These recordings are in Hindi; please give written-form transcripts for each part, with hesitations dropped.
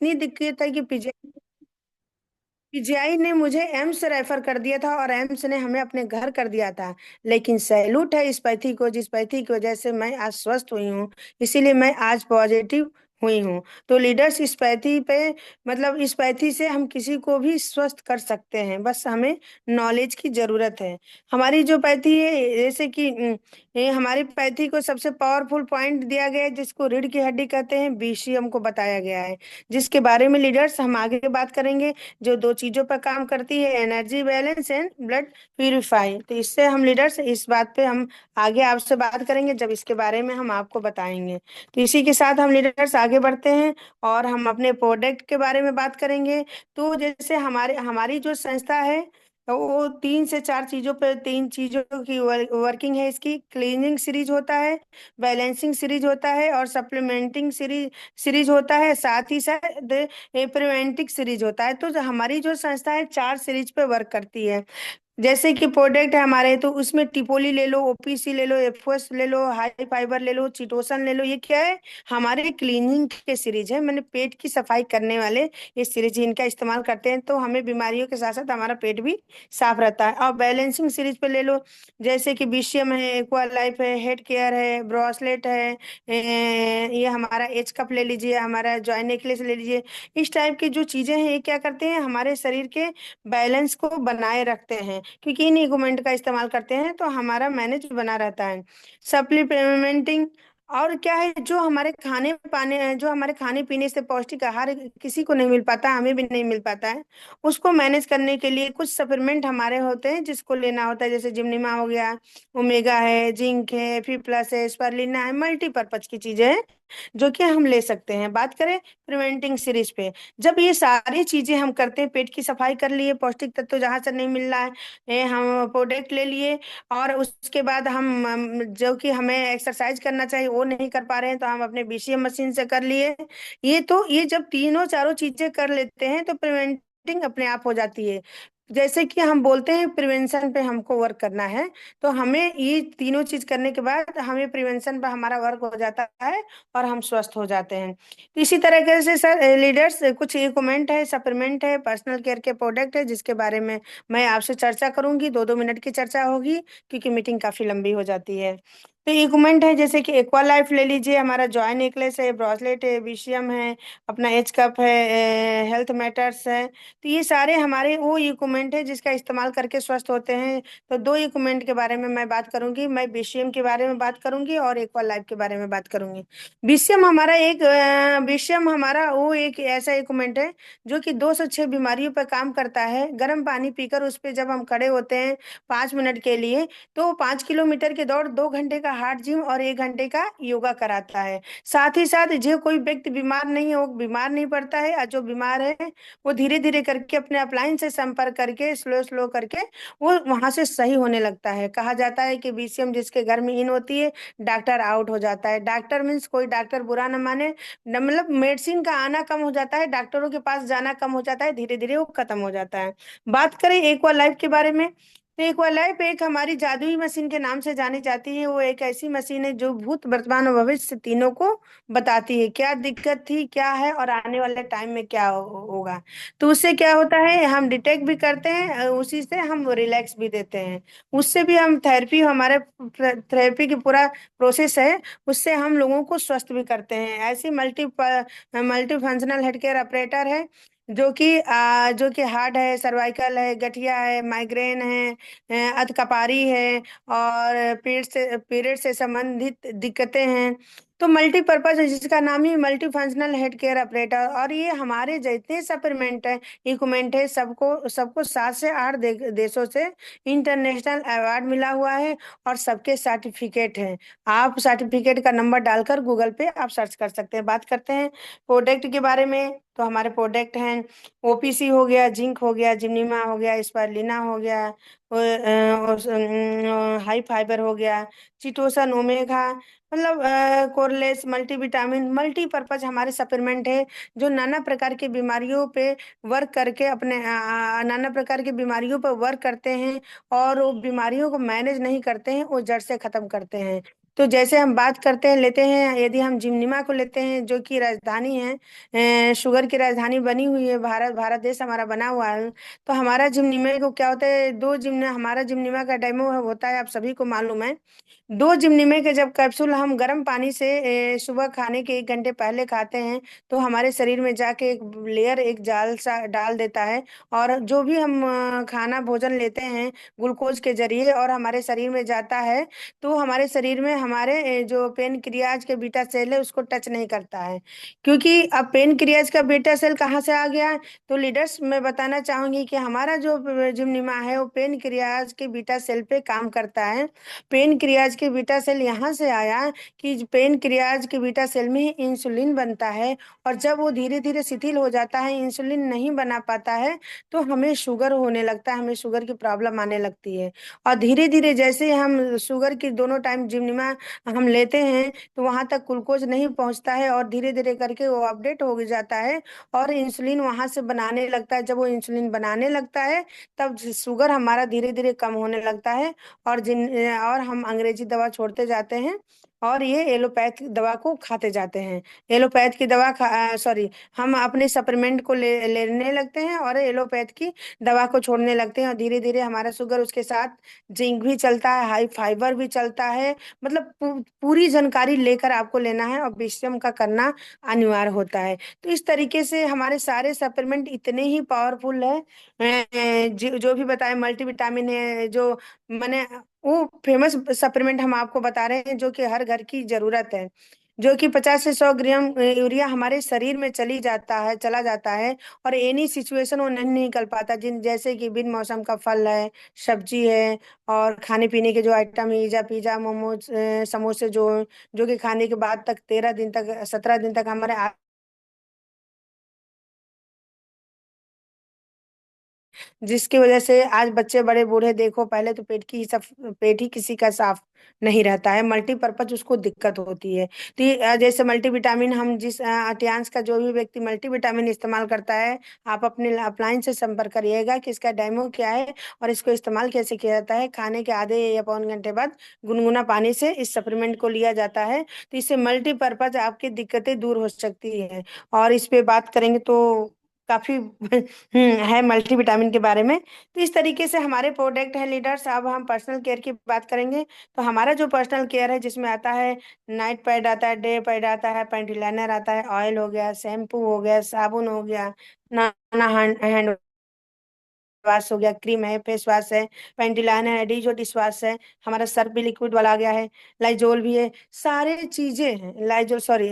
इतनी दिक्कत है कि पीजीआई ने मुझे एम्स रेफर कर दिया था और एम्स ने हमें अपने घर कर दिया था। लेकिन सैल्यूट है इस पैथी को, जिस पैथी की वजह से मैं आज स्वस्थ हुई हूँ। इसीलिए मैं आज पॉजिटिव हुई हूँ। तो लीडर्स इस पैथी पे, मतलब इस पैथी से हम किसी को भी स्वस्थ कर सकते हैं, बस हमें नॉलेज की जरूरत है। हमारी जो पैथी है, जैसे कि ये हमारी पैथी को सबसे पावरफुल पॉइंट दिया गया है, जिसको रीढ़ की हड्डी कहते हैं, बीसीएम को बताया गया है। जिसके बारे में लीडर्स हम आगे बात करेंगे। जो दो चीजों पर काम करती है, energy balance and blood purify. तो इससे हम लीडर्स इस बात पे हम आगे आपसे बात करेंगे, जब इसके बारे में हम आपको बताएंगे। तो इसी के साथ हम लीडर्स आगे बढ़ते हैं और हम अपने प्रोडक्ट के बारे में बात करेंगे। तो जैसे हमारे हमारी जो संस्था है, तो वो तीन से चार चीजों पे, तीन चीजों की वर्किंग है इसकी। क्लीनिंग सीरीज होता है, बैलेंसिंग सीरीज होता है और सप्लीमेंटिंग सीरीज सीरीज होता है, साथ ही साथ प्रिवेंटिव सीरीज होता है। तो हमारी जो संस्था है चार सीरीज पे वर्क करती है। जैसे कि प्रोडक्ट है हमारे, तो उसमें टिपोली ले लो, ओपीसी ले लो, एफओएस ले लो, हाई फाइबर ले लो, चिटोसन ले लो। ये क्या है? हमारे क्लीनिंग के सीरीज है, मैंने पेट की सफाई करने वाले ये सीरीज इनका इस्तेमाल करते हैं, तो हमें बीमारियों के साथ साथ हमारा पेट भी साफ रहता है। और बैलेंसिंग सीरीज पे ले लो, जैसे कि बीसीएम है, एक्वा लाइफ है, हेड केयर है, ब्रॉसलेट है, ये हमारा एच कप ले लीजिए, हमारा जॉय नेकलेस ले लीजिए। इस टाइप की जो चीजें हैं, ये क्या करते हैं? हमारे शरीर के बैलेंस को बनाए रखते हैं, क्योंकि इन इक्विपमेंट का इस्तेमाल करते हैं तो हमारा मैनेज बना रहता है। सप्लीमेंटिंग और क्या है, जो हमारे खाने पाने, जो हमारे खाने पीने से पौष्टिक आहार किसी को नहीं मिल पाता, हमें भी नहीं मिल पाता है, उसको मैनेज करने के लिए कुछ सप्लीमेंट हमारे होते हैं जिसको लेना होता है। जैसे जिम्नीमा हो गया, ओमेगा है, जिंक है, फी प्लस है, स्पारुलिना है, मल्टीपर्पज की चीजें हैं जो कि हम ले सकते हैं। बात करें प्रिवेंटिंग सीरीज पे, जब ये सारी चीजें हम करते हैं, पेट की सफाई कर लिए, पौष्टिक तत्व जहां से नहीं मिल रहा है, हम प्रोडक्ट ले लिए, और उसके बाद जो कि हमें एक्सरसाइज करना चाहिए वो नहीं कर पा रहे हैं, तो हम अपने बीसीएम मशीन से कर लिए। ये जब तीनों चारों चीजें कर लेते हैं तो प्रिवेंटिंग अपने आप हो जाती है। जैसे कि हम बोलते हैं प्रिवेंशन पे हमको वर्क करना है, तो हमें ये तीनों चीज करने के बाद हमें प्रिवेंशन पे हमारा वर्क हो जाता है और हम स्वस्थ हो जाते हैं। तो इसी तरीके से सर लीडर्स, कुछ इक्विपमेंट है, सप्लीमेंट है, पर्सनल केयर के प्रोडक्ट है, जिसके बारे में मैं आपसे चर्चा करूंगी। 2-2 मिनट की चर्चा होगी, क्योंकि मीटिंग काफी लंबी हो जाती है। तो इक्विपमेंट है, जैसे कि एक्वा लाइफ ले लीजिए, हमारा जॉय नेकलेस है, ब्रॉसलेट है, बीसीएम है, अपना एच कप है, हेल्थ मैटर्स है। तो ये सारे हमारे वो इक्विपमेंट है जिसका इस्तेमाल करके स्वस्थ होते हैं। तो दो इक्विपमेंट के बारे में मैं बात करूंगी, मैं बीसीएम के बारे में बात करूंगी और एक्वा लाइफ के बारे में बात करूंगी। बीसीएम हमारा वो एक ऐसा इक्विपमेंट है जो कि 206 बीमारियों पर काम करता है। गर्म पानी पीकर उस पे जब हम खड़े होते हैं 5 मिनट के लिए, तो 5 किलोमीटर की दौड़, 2 घंटे का हार्ड जिम और 1 घंटे का योगा कराता है। साथ ही साथ जो कोई व्यक्ति बीमार नहीं है वो बीमार नहीं पड़ता है, और जो बीमार है वो धीरे धीरे करके अपने अपलाइन से संपर्क करके, स्लो स्लो करके वो वहां से सही होने लगता है। कहा जाता है कि बीसीएम जिसके घर में इन होती है, डॉक्टर आउट हो जाता है। डॉक्टर मीन्स कोई डॉक्टर बुरा न माने, मतलब मेडिसिन का आना कम हो जाता है, डॉक्टरों के पास जाना कम हो जाता है, धीरे धीरे वो खत्म हो जाता है। बात करें एक्वा लाइफ के बारे में, तो एक्वा लाइफ एक हमारी जादुई मशीन के नाम से जानी जाती है। वो एक ऐसी मशीन है जो भूत, वर्तमान और भविष्य तीनों को बताती है, क्या दिक्कत थी, क्या है, और आने वाले टाइम में क्या होगा। तो उससे क्या होता है, हम डिटेक्ट भी करते हैं, उसी से हम रिलैक्स भी देते हैं। उससे भी हम थेरेपी, हमारे थेरेपी की पूरा प्रोसेस है, उससे हम लोगों को स्वस्थ भी करते हैं। ऐसी multi functional health care operator है, जो कि हार्ट है, सर्वाइकल है, गठिया है, माइग्रेन है, अधकपारी है, और पीरियड से संबंधित दिक्कतें हैं। तो मल्टीपर्पज है, जिसका नाम ही multi functional head care operator. और ये हमारे जितने सप्लीमेंट है, इक्विपमेंट है, सबको सबको 7 से 8 देशों से इंटरनेशनल अवार्ड मिला हुआ है, और सबके सर्टिफिकेट हैं। आप सर्टिफिकेट का नंबर डालकर गूगल पे आप सर्च कर सकते हैं। बात करते हैं प्रोडक्ट के बारे में, तो हमारे प्रोडक्ट हैं, ओपीसी हो गया, जिंक हो गया, जिम्नीमा हो गया, स्पारुलिना हो गया, हाई फाइबर हो गया, चिटोसन, ओमेगा, मतलब कोरलेस, मल्टीविटामिन, मल्टीपर्पज हमारे सप्लीमेंट है, जो नाना प्रकार की बीमारियों पे वर्क करके नाना प्रकार की बीमारियों पर वर्क करते हैं, और वो बीमारियों को मैनेज नहीं करते हैं, वो जड़ से खत्म करते हैं। तो जैसे हम बात करते हैं, लेते हैं, यदि हम जिम्निमा को लेते हैं जो कि राजधानी है, शुगर की राजधानी बनी हुई है, भारत भारत देश हमारा बना हुआ है। तो हमारा जिम्निमा को क्या होता है, दो जिम्ना हमारा जिम्निमा का डेमो होता है, आप सभी को मालूम है। दो जिमनीमे के जब कैप्सूल हम गर्म पानी से सुबह खाने के 1 घंटे पहले खाते हैं, तो हमारे शरीर में जाके एक लेयर, एक जाल सा डाल देता है। और जो भी हम खाना भोजन लेते हैं ग्लूकोज के जरिए और हमारे शरीर में जाता है, तो हमारे शरीर में हमारे जो पेनक्रियाज के बीटा सेल है उसको टच नहीं करता है। क्योंकि अब पेनक्रियाज का बीटा सेल कहाँ से आ गया? तो लीडर्स, मैं बताना चाहूंगी कि हमारा जो जिम्निमा है वो पेनक्रियाज के बीटा सेल पे काम करता है। पेन क्रियाज के बीटा सेल यहाँ से आया कि पेन क्रियाज के बीटा सेल में ही इंसुलिन बनता है। और जब वो धीरे धीरे शिथिल हो जाता है, इंसुलिन नहीं बना पाता है, तो हमें शुगर होने लगता है, हमें शुगर की प्रॉब्लम आने लगती है। और धीरे धीरे जैसे हम शुगर की दोनों टाइम जिम्निमा हम लेते हैं, तो वहां तक ग्लूकोज नहीं पहुंचता है और धीरे धीरे करके वो अपडेट हो जाता है और इंसुलिन वहां से बनाने लगता है। जब वो इंसुलिन बनाने लगता है, तब शुगर हमारा धीरे धीरे कम होने लगता है। और हम अंग्रेजी दवा छोड़ते जाते हैं और ये एलोपैथ दवा को खाते जाते हैं। एलोपैथ की दवा सॉरी, हम अपने सप्लीमेंट को लेने लगते हैं और एलोपैथ की दवा को छोड़ने लगते हैं, और धीरे धीरे हमारा शुगर, उसके साथ जिंक भी चलता है, हाई फाइबर भी चलता है। मतलब पूरी जानकारी लेकर आपको लेना है और विश्राम का करना अनिवार्य होता है। तो इस तरीके से हमारे सारे सप्लीमेंट इतने ही पावरफुल है, जो भी बताए, मल्टीविटामिन है जो, मैंने वो फेमस सप्लीमेंट हम आपको बता रहे हैं जो कि हर घर की जरूरत है। जो कि 50 से 100 ग्राम यूरिया हमारे शरीर में चला जाता है। और एनी सिचुएशन वो नहीं निकल पाता, जिन जैसे कि बिन मौसम का फल है, सब्जी है, और खाने पीने के जो आइटम है, पिज्जा मोमोज, समोसे, जो कि खाने के बाद तक 13 दिन तक, 17 दिन तक हमारे, जिसकी वजह से आज बच्चे बड़े बूढ़े देखो, पहले तो पेट ही किसी का साफ नहीं रहता है, मल्टीपर्पज उसको दिक्कत होती है। तो जैसे मल्टीविटामिन, हम जिस अटियांस का जो भी व्यक्ति मल्टीविटामिन इस्तेमाल करता है, आप अपने अपलाइन से संपर्क करिएगा कि इसका डेमो क्या है और इसको इस्तेमाल कैसे किया जाता है। खाने के आधे या पौन घंटे बाद गुनगुना पानी से इस सप्लीमेंट को लिया जाता है, तो इससे मल्टीपर्पज आपकी दिक्कतें दूर हो सकती है। और इस पे बात करेंगे तो काफी है मल्टीविटामिन के बारे में। तो इस तरीके से हमारे प्रोडक्ट हैं लीडर्स। अब हम पर्सनल केयर की बात करेंगे। तो हमारा जो पर्सनल केयर है, जिसमें आता है नाइट पैड, आता है डे पैड, आता है पैंटी लाइनर, आता है ऑयल हो गया, शैम्पू हो गया, साबुन हो गया, नाना हैंड वाश हो गया, क्रीम है, फेस वॉश है, पेंटिलान है, डीजो डिश वॉश है, हमारा सर्फ भी लिक्विड वाला आ गया है, लाइजोल भी है, सारे चीजें हैं, लाइजोल सॉरी,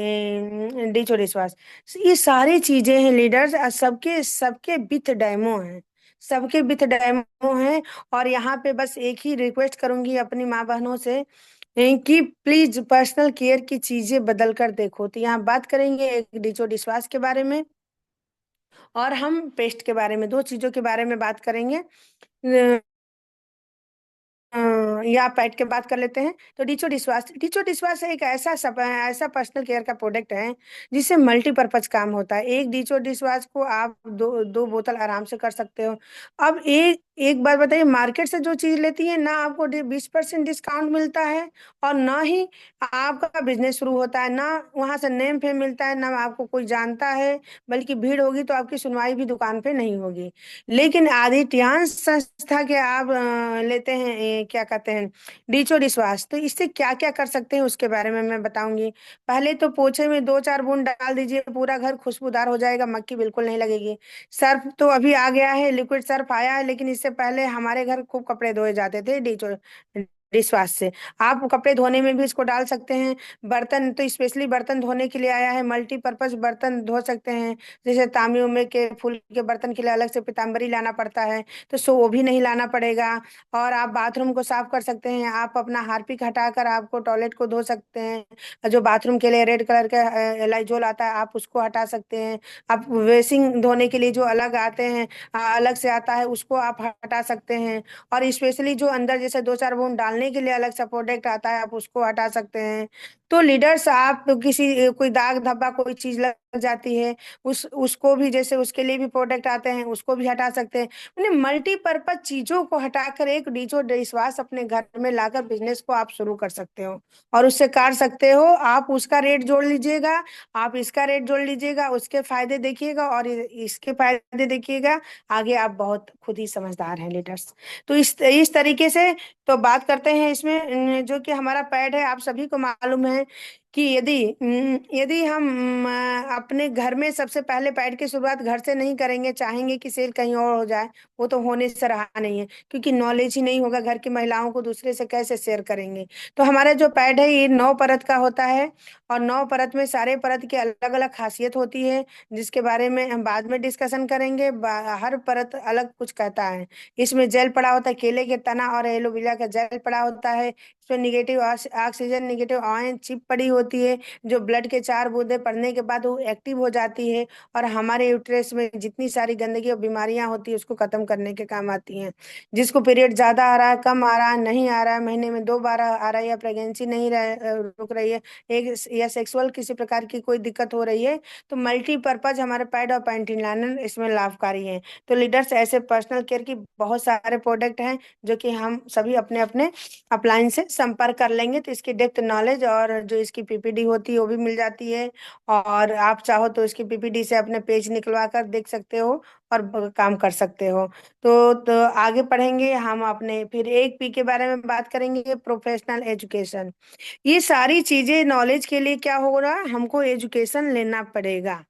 डीजो डिश वॉश। ये सारी चीजें हैं लीडर्स, सबके सबके विथ डेमो हैं, सबके विथ डेमो हैं। और यहाँ पे बस एक ही रिक्वेस्ट करूंगी अपनी माँ बहनों से, कि प्लीज पर्सनल केयर की चीजें बदल कर देखो। तो यहाँ बात करेंगे एक डीजो डिशवाश के बारे में, और हम पेस्ट के बारे में, दो चीजों के बारे में बात करेंगे। या पैड के बात कर लेते हैं। तो डिचो डिशवाश एक ऐसा पर्सनल केयर का प्रोडक्ट है जिससे मल्टीपर्पज काम होता है। एक डिचो डिशवाश को आप दो दो बोतल आराम से कर सकते हो। अब एक एक बात बताइए, मार्केट से जो चीज लेती है ना, आपको 20% डिस्काउंट मिलता है, और ना ही आपका बिजनेस शुरू होता है, ना वहां से नेम फेम मिलता है, ना आपको कोई जानता है। बल्कि भीड़ होगी तो आपकी सुनवाई भी दुकान पे नहीं होगी। लेकिन आदित्यांश संस्था के आप लेते हैं, क्या कहते हैं, डीचो डिशवाश। तो इससे क्या क्या कर सकते हैं उसके बारे में मैं बताऊंगी। पहले तो पोछे में 2-4 बूंद डाल दीजिए, पूरा घर खुशबूदार हो जाएगा, मक्खी बिल्कुल नहीं लगेगी। सर्फ तो अभी आ गया है, लिक्विड सर्फ आया है, लेकिन इससे पहले हमारे घर खूब कपड़े धोए जाते थे डीचो डिशवाश से। आप कपड़े धोने में भी इसको डाल सकते हैं। बर्तन तो स्पेशली बर्तन धोने के लिए आया है, मल्टीपर्पज बर्तन धो सकते हैं। जैसे तांबे उम्बे के फूल के बर्तन के लिए अलग से पीताम्बरी लाना पड़ता है, तो सो वो भी नहीं लाना पड़ेगा। और आप बाथरूम को साफ कर सकते हैं, आप अपना हार्पिक हटाकर आपको टॉयलेट को धो सकते हैं। जो बाथरूम के लिए रेड कलर का लाइजोल आता है, आप उसको हटा सकते हैं। आप वेसिंग धोने के लिए जो अलग आते हैं, अलग से आता है, उसको आप हटा सकते हैं। और स्पेशली जो अंदर जैसे 2-4 बूंद डालने के लिए अलग सा प्रोडक्ट आता है, आप उसको हटा सकते हैं। तो लीडर्स, आप किसी कोई दाग धब्बा कोई चीज लग जाती है, उस उसको भी, जैसे उसके लिए भी प्रोडक्ट आते हैं, उसको भी हटा सकते हैं। उन्हें मल्टीपर्पज चीजों को हटाकर एक डीजो विश्वास अपने घर में लाकर बिजनेस को आप शुरू कर सकते हो और उससे काट सकते हो। आप उसका रेट जोड़ लीजिएगा, आप इसका रेट जोड़ लीजिएगा, उसके फायदे देखिएगा और इसके फायदे देखिएगा। आगे आप बहुत खुद ही समझदार हैं लीडर्स। तो इस तरीके से तो बात करते हैं इसमें, जो कि हमारा पैड है, आप सभी को मालूम है कि यदि हम अपने घर में सबसे पहले पैड की शुरुआत घर से नहीं करेंगे, चाहेंगे कि सेल कहीं और हो जाए, वो तो होने से रहा नहीं है, क्योंकि नॉलेज ही नहीं होगा घर की महिलाओं को, दूसरे से कैसे शेयर करेंगे। तो हमारा जो पैड है ये 9 परत का होता है, और 9 परत में सारे परत की अलग अलग खासियत होती है, जिसके बारे में हम बाद में डिस्कशन करेंगे। हर परत अलग कुछ कहता है। इसमें जेल पड़ा होता है, केले के तना और एलोवेरा का जेल पड़ा होता है। इसमें negative oxygen, negative ion chip पड़ी होती है, जो ब्लड के 4 बूंदे पड़ने के बाद वो एक्टिव हो जाती है, और हमारे यूट्रस में जितनी सारी गंदगी और बीमारियां होती है उसको खत्म करने के काम आती हैं। जिसको पीरियड ज्यादा आ रहा है, कम आ रहा है, नहीं आ रहा है, महीने में 2 बार आ रहा है, या प्रेगनेंसी नहीं रुक रही है, एक या सेक्सुअल किसी प्रकार की कोई दिक्कत हो रही है, तो मल्टीपर्पज हमारे पैड और पैंटीन लाइनर इसमें लाभकारी है। तो लीडर्स, ऐसे पर्सनल केयर की बहुत सारे प्रोडक्ट हैं जो कि हम सभी अपने अपने अपलाइन से संपर्क कर लेंगे, तो इसकी डेप्थ नॉलेज और जो इसकी पीपीडी होती है वो भी मिल जाती है। और आप चाहो तो इसकी पीपीडी से अपने पेज निकलवा कर देख सकते हो और काम कर सकते हो। तो आगे पढ़ेंगे हम अपने, फिर 1 पी के बारे में बात करेंगे, प्रोफेशनल एजुकेशन। ये सारी चीजें नॉलेज के लिए क्या होगा, हमको एजुकेशन लेना पड़ेगा।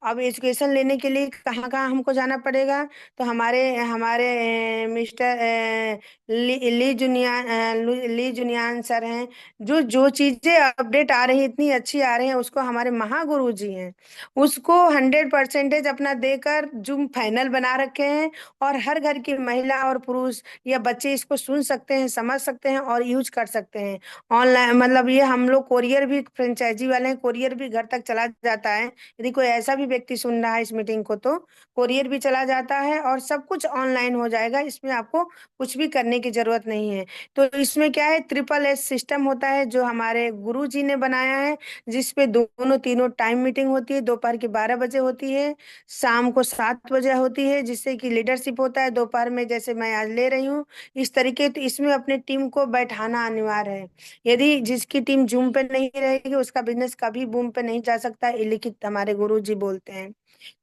अब एजुकेशन लेने के लिए कहाँ कहाँ हमको जाना पड़ेगा, तो हमारे हमारे मिस्टर ली जुनियान सर हैं, जो जो चीजें अपडेट आ रही इतनी अच्छी आ रही हैं, उसको हमारे महागुरु जी हैं, उसको 100% अपना देकर जूम फाइनल बना रखे हैं। और हर घर की महिला और पुरुष या बच्चे इसको सुन सकते हैं, समझ सकते हैं और यूज कर सकते हैं ऑनलाइन। मतलब ये हम लोग कोरियर भी, फ्रेंचाइजी वाले हैं, कोरियर भी घर तक चला जाता है। यदि कोई ऐसा भी व्यक्ति सुन रहा है इस मीटिंग को, तो कोरियर भी चला जाता है और सब कुछ ऑनलाइन हो जाएगा, इसमें आपको कुछ भी करने की जरूरत नहीं है। तो इसमें क्या है, SSS सिस्टम होता है जो हमारे गुरु जी ने बनाया है, जिसपे दोनों तीनों टाइम मीटिंग होती है। दोपहर की 12 बजे होती है, शाम को 7 बजे होती है, जिससे कि लीडरशिप होता है दोपहर में, जैसे मैं आज ले रही हूँ इस तरीके। तो इसमें अपने टीम को बैठाना अनिवार्य है। यदि जिसकी टीम जूम पे नहीं रहेगी, उसका बिजनेस कभी बूम पे नहीं जा सकता, ये लिखित हमारे गुरु जी बोलते हैं।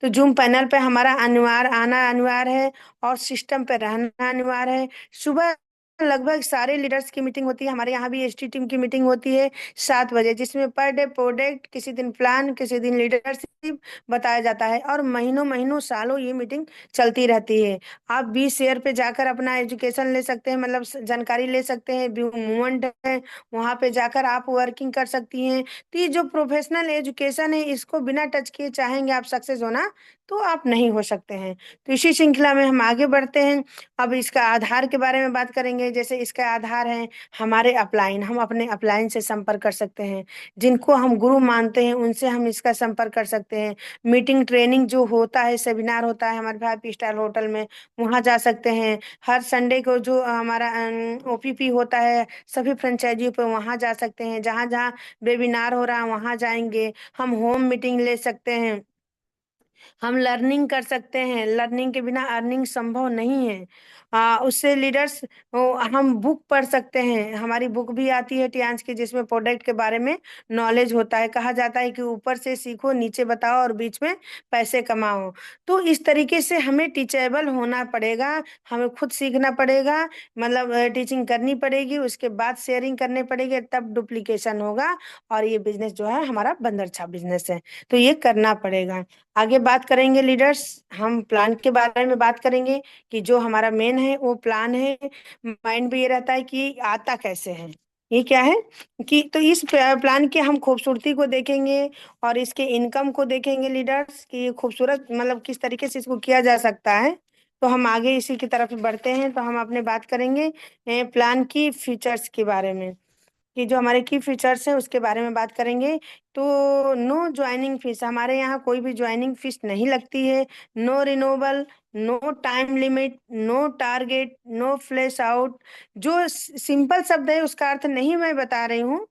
तो जूम पैनल पे हमारा अनिवार्य आना अनिवार्य है, और सिस्टम पे रहना अनिवार्य है। सुबह लगभग सारे लीडर्स की मीटिंग होती है, हमारे यहाँ भी एसटी टीम की मीटिंग होती है 7 बजे, जिसमें पर डे प्रोडक्ट, किसी दिन प्लान, किसी दिन लीडरशिप बताया जाता है, और महीनों महीनों सालों ये मीटिंग चलती रहती है। आप 20 शेयर पे जाकर अपना एजुकेशन ले सकते हैं, मतलब जानकारी ले सकते हैं, मूवमेंट है वहां पे जाकर आप वर्किंग कर सकती हैं। तो ये जो प्रोफेशनल एजुकेशन है, इसको बिना टच किए चाहेंगे आप सक्सेस होना, तो आप नहीं हो सकते हैं। तो इसी श्रृंखला में हम आगे बढ़ते हैं। अब इसका आधार के बारे में बात करेंगे। जैसे इसका आधार है हमारे अपलाइन, हम अपने अपलाइन से संपर्क कर सकते हैं, जिनको हम गुरु मानते हैं उनसे हम इसका संपर्क कर सकते हैं। मीटिंग ट्रेनिंग जो होता है, सेमिनार होता है हमारे 5 स्टार होटल में, वहाँ जा सकते हैं। हर संडे को जो हमारा ओपीपी होता है सभी फ्रेंचाइजियों पे, वहाँ जा सकते हैं। जहाँ जहाँ वेबिनार हो रहा है वहाँ जाएंगे। हम होम मीटिंग ले सकते हैं, हम लर्निंग कर सकते हैं, लर्निंग के बिना अर्निंग संभव नहीं है। उससे लीडर्स, हम बुक पढ़ सकते हैं, हमारी बुक भी आती है टियांस की, जिसमें प्रोडक्ट के बारे में नॉलेज होता है। कहा जाता है कि ऊपर से सीखो, नीचे बताओ और बीच में पैसे कमाओ। तो इस तरीके से हमें टीचेबल होना पड़ेगा, हमें खुद सीखना पड़ेगा, मतलब टीचिंग करनी पड़ेगी, उसके बाद शेयरिंग करने पड़ेगी, तब डुप्लीकेशन होगा, और ये बिजनेस जो है हमारा बंदरछा बिजनेस है। तो ये करना पड़ेगा। आगे बात करेंगे लीडर्स, हम प्लान के बारे में बात करेंगे, कि जो हमारा मेन है वो प्लान है। माइंड में ये रहता है कि आता कैसे है, ये क्या है, कि तो इस प्लान की हम खूबसूरती को देखेंगे, और इसके इनकम को देखेंगे लीडर्स, कि ये खूबसूरत मतलब किस तरीके से इसको किया जा सकता है। तो हम आगे इसी की तरफ बढ़ते हैं। तो हम अपने बात करेंगे प्लान की फीचर्स के बारे में, कि जो हमारे की फीचर्स हैं उसके बारे में बात करेंगे। तो नो ज्वाइनिंग फीस, हमारे यहाँ कोई भी ज्वाइनिंग फीस नहीं लगती है। No renewable, no time limit, no target, no flash out. जो सिंपल शब्द है उसका अर्थ नहीं मैं बता रही हूँ,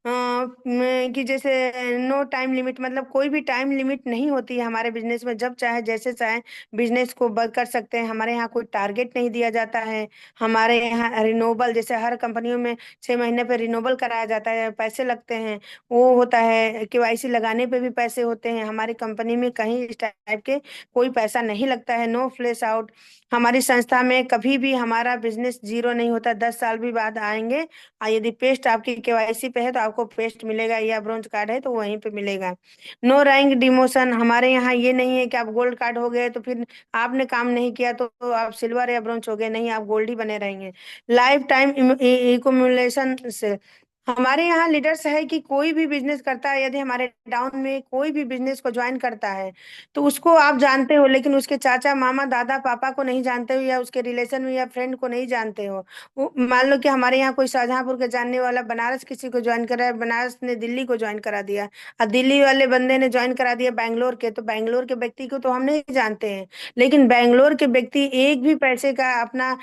कि जैसे नो टाइम लिमिट, मतलब कोई भी टाइम लिमिट नहीं होती है हमारे बिजनेस में, जब चाहे जैसे चाहे बिजनेस को बंद कर सकते हैं। हमारे यहाँ कोई टारगेट नहीं दिया जाता है। हमारे यहाँ रिन्यूएबल, जैसे हर कंपनियों में 6 महीने पे रिन्यूएबल कराया जाता है, पैसे लगते हैं। वो होता है, केवाईसी लगाने पे भी पैसे होते हैं। हमारी कंपनी में कहीं इस टाइप के कोई पैसा नहीं लगता है, नो फ्लैश आउट। हमारी संस्था में कभी भी हमारा बिजनेस जीरो नहीं होता, 10 साल भी बाद आएंगे। यदि पेस्ट आपकी केवाईसी पे है तो आपको पेस्ट मिलेगा, या ब्रोंज कार्ड है तो वहीं पे मिलेगा। नो रैंक डिमोशन, हमारे यहाँ ये नहीं है कि आप गोल्ड कार्ड हो गए तो फिर आपने काम नहीं किया तो आप सिल्वर या ब्रोंज हो गए, नहीं, आप गोल्ड ही बने रहेंगे। लाइफ टाइम इकोमुलेशन से, हमारे यहाँ लीडर्स है कि कोई भी बिजनेस करता है, यदि हमारे टाउन में कोई भी बिजनेस को ज्वाइन करता है तो उसको आप जानते हो, लेकिन उसके चाचा मामा दादा पापा को नहीं जानते हो, या उसके रिलेशन में या फ्रेंड को नहीं जानते हो। वो मान लो कि हमारे यहाँ कोई शाहजहांपुर के जानने वाला बनारस किसी को ज्वाइन करा है, बनारस ने दिल्ली को ज्वाइन करा दिया, और दिल्ली वाले बंदे ने ज्वाइन करा दिया बैंगलोर के, तो बैंगलोर के व्यक्ति को तो हम नहीं जानते हैं। लेकिन बैंगलोर के व्यक्ति एक भी पैसे का अपना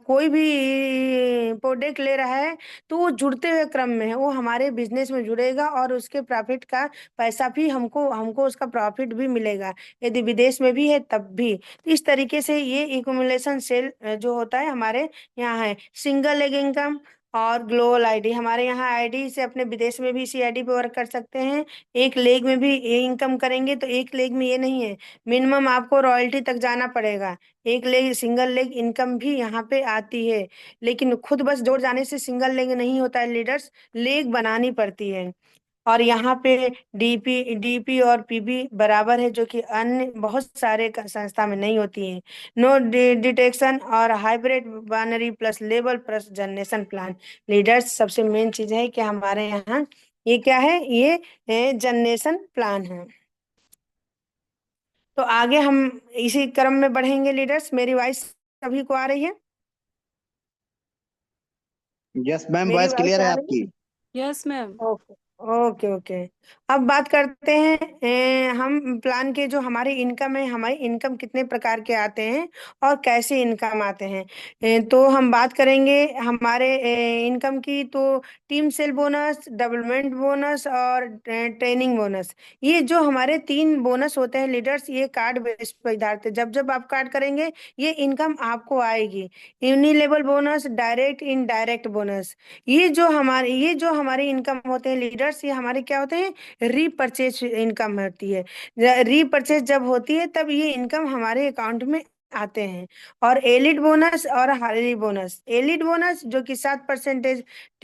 कोई भी प्रोडक्ट ले रहा है तो वो जुड़ते हुए क्रम में है, वो हमारे बिजनेस में जुड़ेगा और उसके प्रॉफिट का पैसा भी हमको हमको उसका प्रॉफिट भी मिलेगा, यदि विदेश में भी है तब भी। तो इस तरीके से ये इक्यूमुलेशन सेल जो होता है हमारे यहाँ है। सिंगल लेग इनकम और ग्लोबल आईडी, हमारे यहाँ आईडी से अपने विदेश में भी इसी आईडी पे वर्क कर सकते हैं। एक लेग में भी ये इनकम करेंगे तो एक लेग में ये नहीं है, मिनिमम आपको रॉयल्टी तक जाना पड़ेगा। एक लेग सिंगल लेग इनकम भी यहाँ पे आती है। लेकिन खुद बस जोड़ जाने से सिंगल लेग नहीं होता है लीडर्स, लेग बनानी पड़ती है। और यहाँ पे डीपी और पीबी बराबर है, जो कि अन्य बहुत सारे संस्था में नहीं होती है। नो डिटेक्शन और hybrid binary plus label plus generation plan, leaders सबसे मेन चीज है कि हमारे यहाँ ये क्या है, ये जनरेशन प्लान है। तो आगे हम इसी क्रम में बढ़ेंगे लीडर्स। मेरी वॉइस सभी को आ रही है? यस मैम, मेरी वॉइस वॉइस क्लियर है आ रही है? आपकी। Yes ma'am. Okay okay okay. अब बात करते हैं हम प्लान के, जो हमारी इनकम है, हमारी इनकम कितने प्रकार के आते हैं और कैसे इनकम आते हैं। तो हम बात करेंगे हमारे इनकम की, तो team cell bonus, development bonus और ट्रेनिंग बोनस, ये जो हमारे 3 बोनस होते हैं लीडर्स, ये कार्ड बेस पर आधारित है। जब जब आप कार्ड करेंगे ये इनकम आपको आएगी। यूनिलेवल बोनस, डायरेक्ट इनडायरेक्ट बोनस, ये जो हमारी इनकम होते हैं लीडर्स, ये हमारे क्या होते हैं, रीपरचेज इनकम होती है। रीपरचेज जब होती है तब ये इनकम हमारे अकाउंट में आते हैं। और एलिड बोनस और हार्ली बोनस, एलिड बोनस जो कि 7%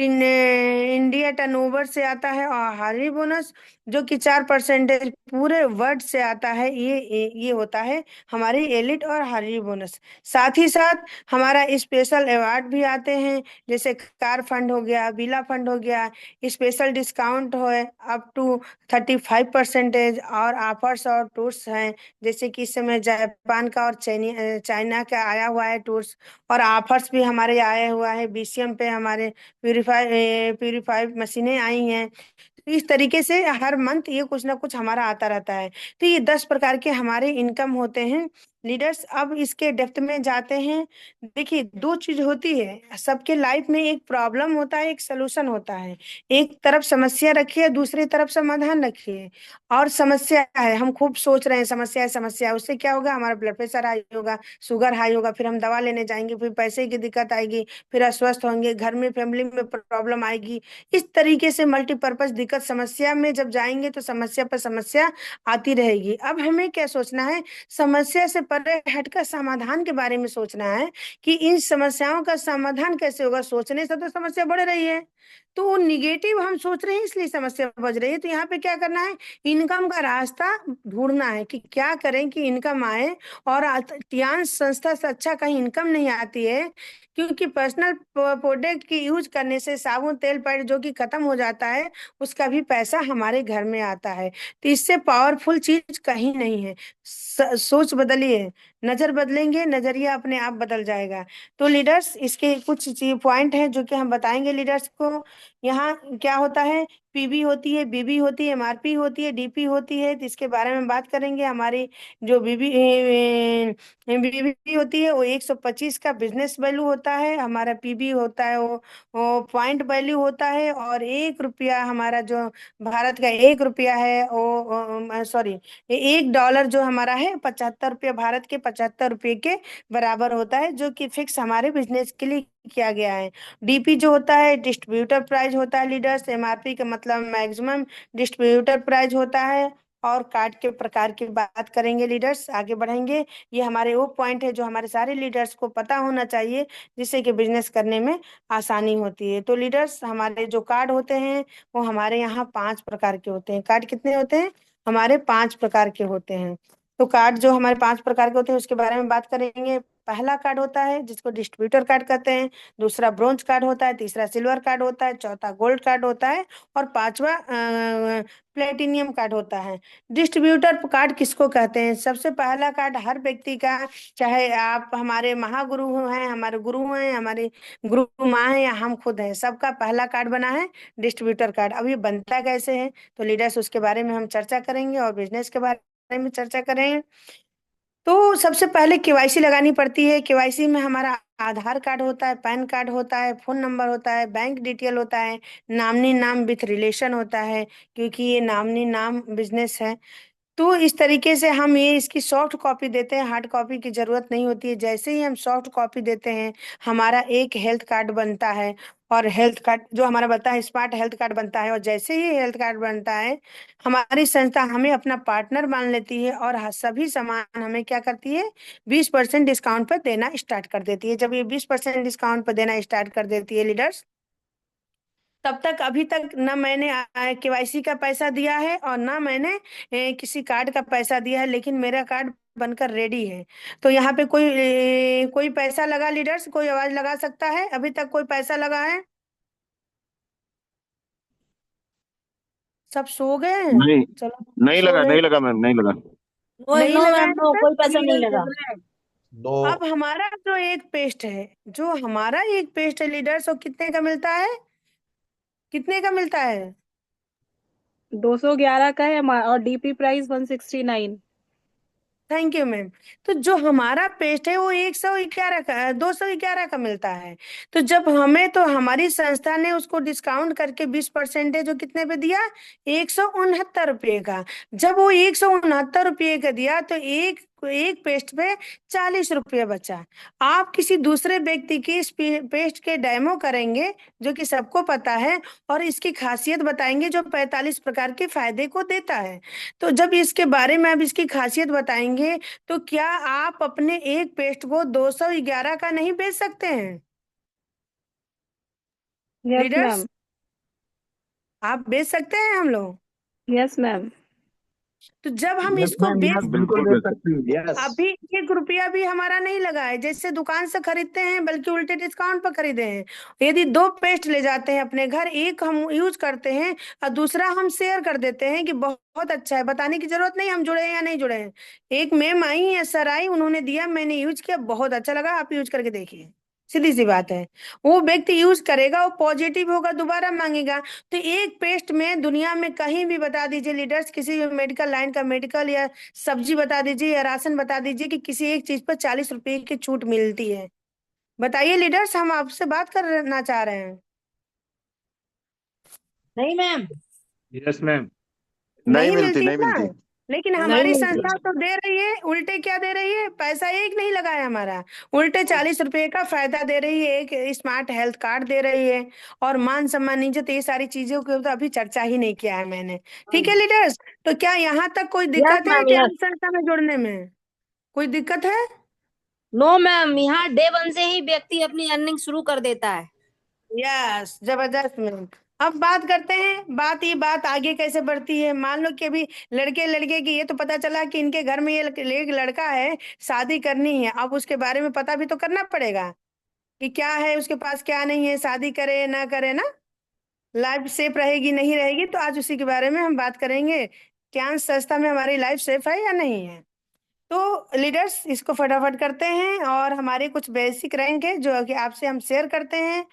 इंडिया टर्नओवर से आता है, और हार्ली बोनस जो कि 4% पूरे वर्ल्ड से आता है, ये होता है हमारी एलिड और हार्ली बोनस। साथ ही साथ हमारा स्पेशल अवार्ड भी आते हैं, जैसे कार फंड हो गया, बीला फंड हो गया, स्पेशल डिस्काउंट हो अप टू 35%, और ऑफर्स और टूर्स हैं, जैसे कि इस समय जापान का और चाइना का आया हुआ है टूर्स, और ऑफर्स भी हमारे आया हुआ है। बीसीएम पे हमारे प्यूरिफाई मशीनें आई हैं। तो इस तरीके से हर मंथ ये कुछ ना कुछ हमारा आता रहता है। तो ये 10 प्रकार के हमारे इनकम होते हैं लीडर्स। अब इसके डेप्थ में जाते हैं। देखिए, 2 चीज होती है सबके लाइफ में, एक प्रॉब्लम होता है, एक सोल्यूशन होता है। एक तरफ समस्या रखिए, दूसरी तरफ समाधान रखिए। और समस्या है, हम खूब सोच रहे हैं समस्या है समस्या है, उससे क्या होगा, हमारा ब्लड प्रेशर हाई होगा, शुगर हाई होगा, फिर हम दवा लेने जाएंगे, फिर पैसे की दिक्कत आएगी, फिर अस्वस्थ होंगे, घर में फैमिली में प्रॉब्लम आएगी। इस तरीके से मल्टीपर्पज दिक्कत, समस्या में जब जाएंगे तो समस्या पर समस्या आती रहेगी। अब हमें क्या सोचना है, समस्या से परे हटकर समाधान के बारे में सोचना है कि इन समस्याओं का समाधान कैसे होगा। सोचने से तो समस्या बढ़ रही है, तो निगेटिव हम सोच रहे हैं इसलिए समस्या बढ़ रही है। तो यहाँ पे क्या करना है, इनकम का रास्ता ढूंढना है कि क्या करें कि इनकम आए। और अधिकांश संस्था से अच्छा कहीं इनकम नहीं आती है, क्योंकि पर्सनल प्रोडक्ट की यूज करने से साबुन तेल पैड जो कि खत्म हो जाता है, उसका भी पैसा हमारे घर में आता है। तो इससे पावरफुल चीज कहीं नहीं है। सोच बदलिए, नजर बदलेंगे, नजरिया अपने आप बदल जाएगा। तो लीडर्स, इसके कुछ पॉइंट हैं जो कि हम बताएंगे लीडर्स को। यहाँ क्या होता है पीबी होती है, बीबी होती है, एमआरपी होती है, डीपी होती है। तो इसके बारे में बात करेंगे। हमारी जो बीबी बीबी होती है वो 125 का बिजनेस वैल्यू होता है। हमारा पीबी होता है वो पॉइंट वैल्यू होता है। और 1 रुपया हमारा जो भारत का 1 रुपया है वो सॉरी, $1 जो हमारा है 75 रुपये, भारत के 75 रुपये के बराबर होता है, जो कि फिक्स हमारे बिजनेस के लिए किया गया है। डीपी जो होता है डिस्ट्रीब्यूटर प्राइस होता है लीडर्स। एमआरपी का मतलब मैक्सिमम डिस्ट्रीब्यूटर प्राइस होता है। और कार्ड के प्रकार की बात करेंगे लीडर्स, आगे बढ़ेंगे। ये हमारे वो पॉइंट है जो हमारे सारे लीडर्स को पता होना चाहिए, जिससे कि बिजनेस करने में आसानी होती है। तो लीडर्स, हमारे जो कार्ड होते हैं वो हमारे यहाँ 5 प्रकार के होते हैं। कार्ड कितने होते हैं? हमारे 5 प्रकार के होते हैं। तो कार्ड जो हमारे 5 प्रकार के होते हैं उसके बारे में बात करेंगे। पहला कार्ड होता है जिसको डिस्ट्रीब्यूटर कार्ड कहते हैं। दूसरा ब्रोंज कार्ड होता है। तीसरा सिल्वर कार्ड होता है। चौथा गोल्ड कार्ड होता है। और पांचवा प्लेटिनियम कार्ड होता है। डिस्ट्रीब्यूटर कार्ड किसको कहते हैं? सबसे पहला कार्ड हर व्यक्ति का, चाहे आप हमारे महागुरु हैं, हमारे गुरु हैं, हमारे गुरु माँ हैं, या हम खुद हैं, सबका पहला कार्ड बना है डिस्ट्रीब्यूटर कार्ड। अब ये बनता कैसे है तो लीडर्स उसके बारे में हम चर्चा करेंगे, और बिजनेस के बारे में चर्चा करेंगे। तो सबसे पहले केवाईसी लगानी पड़ती है। केवाईसी में हमारा आधार कार्ड होता है, पैन कार्ड होता है, फोन नंबर होता है, बैंक डिटेल होता है, नामनी नाम विथ रिलेशन होता है, क्योंकि ये नामनी नाम बिजनेस है। तो इस तरीके से हम ये इसकी सॉफ्ट कॉपी देते हैं, हार्ड कॉपी की जरूरत नहीं होती है। जैसे ही हम सॉफ्ट कॉपी देते हैं, हमारा एक हेल्थ कार्ड बनता है। और हेल्थ कार्ड जो हमारा बनता है स्मार्ट हेल्थ कार्ड बनता है। और जैसे ही हेल्थ कार्ड बनता है, हमारी संस्था हमें अपना पार्टनर मान लेती है, और सभी सामान हमें क्या करती है, 20% डिस्काउंट पर देना स्टार्ट कर देती है। जब ये 20% डिस्काउंट पर देना स्टार्ट कर देती है लीडर्स, तब तक अभी तक न मैंने केवाईसी का पैसा दिया है और ना मैंने किसी कार्ड का पैसा दिया है, लेकिन मेरा कार्ड बनकर रेडी है। तो यहाँ पे कोई पैसा लगा लीडर्स? कोई आवाज लगा सकता है? अभी तक कोई पैसा लगा है? सब सो गए हैं? नहीं, चलो, हम भी नहीं सो लगा, रहे नहीं हैं। लगा मैम, नहीं लगा। नो नहीं नो लगा मैम, है नो, सर? कोई पैसा नहीं लीडर्स लगा। बोल रहे हैं। दो। अब हमारा जो एक पेस्ट है, जो हमारा एक पेस्ट है लीडर्स, वो कितने का मिलता है? कितने का मिलता है? 211 का है और DP price 169। Thank you ma'am. तो जो हमारा पेस्ट है वो 111 का, 211 का मिलता है। तो जब हमें, तो हमारी संस्था ने उसको डिस्काउंट करके 20% है, जो कितने पे दिया, 169 रुपये का। जब वो 169 रुपये का दिया, तो एक एक पेस्ट पे 40 रुपये बचा। आप किसी दूसरे व्यक्ति की इस पेस्ट के डेमो करेंगे, जो कि सबको पता है, और इसकी खासियत बताएंगे, जो 45 प्रकार के फायदे को देता है। तो जब इसके बारे में आप इसकी खासियत बताएंगे, तो क्या आप अपने एक पेस्ट को 211 का नहीं बेच सकते हैं यस लीडर्स? मैम। आप बेच सकते हैं हम लोग। Yes ma'am. तो जब हम यस इसको मैम, बेच, यस बिल्कुल बिल्कुल दे बिल्कुल। सकती है, यस। अभी 1 रुपया भी हमारा नहीं लगा है, जैसे दुकान से खरीदते हैं, बल्कि उल्टे डिस्काउंट पर खरीदे हैं। यदि दो पेस्ट ले जाते हैं अपने घर, एक हम यूज करते हैं और दूसरा हम शेयर कर देते हैं कि बहुत अच्छा है, बताने की जरूरत नहीं हम जुड़े हैं या नहीं जुड़े हैं। एक मैम आई या सर आई, उन्होंने दिया, मैंने यूज किया, बहुत अच्छा लगा, आप यूज करके देखिए। सीधी सी बात है। वो व्यक्ति यूज करेगा, वो पॉजिटिव होगा, दोबारा मांगेगा। तो एक पेस्ट में दुनिया में कहीं भी बता दीजिए लीडर्स, किसी भी मेडिकल लाइन का मेडिकल, या सब्जी बता दीजिए, या राशन बता दीजिए, कि किसी एक चीज पर 40 रुपए की छूट मिलती है। बताइए लीडर्स, हम आपसे बात करना चाह रहे हैं। नहीं मैम। Yes ma'am. नहीं नहीं मिलती, मिलती है नहीं ना? मिलती। लेकिन नहीं हमारी मिलती। संस्था तो दे रही है। उल्टे क्या दे रही है? पैसा एक नहीं लगा है हमारा, उल्टे 40 रुपए का फायदा दे रही है, एक स्मार्ट हेल्थ कार्ड दे रही है, और मान सम्मान, इज्जत, ये सारी चीजों की तो अभी चर्चा ही नहीं किया है मैंने। ठीक है लीडर्स, तो क्या यहाँ तक कोई यस दिक्कत है मैम, क्या यस। इस संस्था में जुड़ने में? कोई दिक्कत है? नो मैम, यहाँ डे वन से ही व्यक्ति अपनी अर्निंग शुरू कर देता है। यस, जबरदस्त मैम। अब बात करते हैं, बात आगे कैसे बढ़ती है। मान लो कि अभी लड़के लड़के की, ये तो पता चला कि इनके घर में ये एक लड़का है, शादी करनी है। अब उसके बारे में पता भी तो करना पड़ेगा कि क्या है उसके पास, क्या नहीं है, शादी करे ना करे ना, लाइफ सेफ रहेगी नहीं रहेगी। तो आज उसी के बारे में हम बात करेंगे, क्या संस्था में हमारी लाइफ सेफ है या नहीं है। तो लीडर्स, इसको फटाफट करते हैं, और हमारे कुछ बेसिक रैंक है जो कि आपसे हम शेयर करते हैं।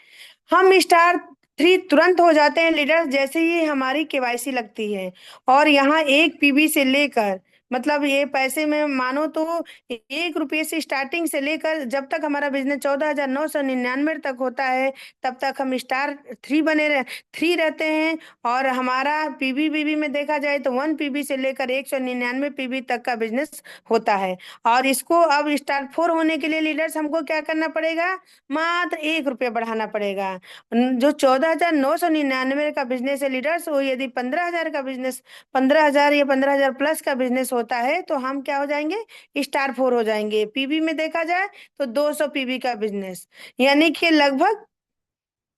हम स्टार थ्री तुरंत हो जाते हैं लीडर, जैसे ही हमारी केवाईसी लगती है। और यहाँ एक पीबी से लेकर, मतलब ये पैसे में मानो तो 1 रुपये से स्टार्टिंग से लेकर जब तक हमारा बिजनेस 14,999 तक होता है, तब तक हम स्टार 3 3 रहते हैं। और हमारा पीबी बीबी में देखा जाए तो 1 पीबी से लेकर 199 पीबी तक का बिजनेस होता है। और इसको अब स्टार 4 होने के लिए लीडर्स हमको क्या करना पड़ेगा? मात्र 1 रुपये बढ़ाना पड़ेगा। जो 14,999 का बिजनेस है लीडर्स, वो यदि 15,000 का बिजनेस, 15,000 या 15,000 प्लस का बिजनेस होता है, तो हम क्या हो जाएंगे? स्टार 4 हो जाएंगे। पीबी में देखा जाए तो 200 पीबी का बिजनेस, यानी कि लगभग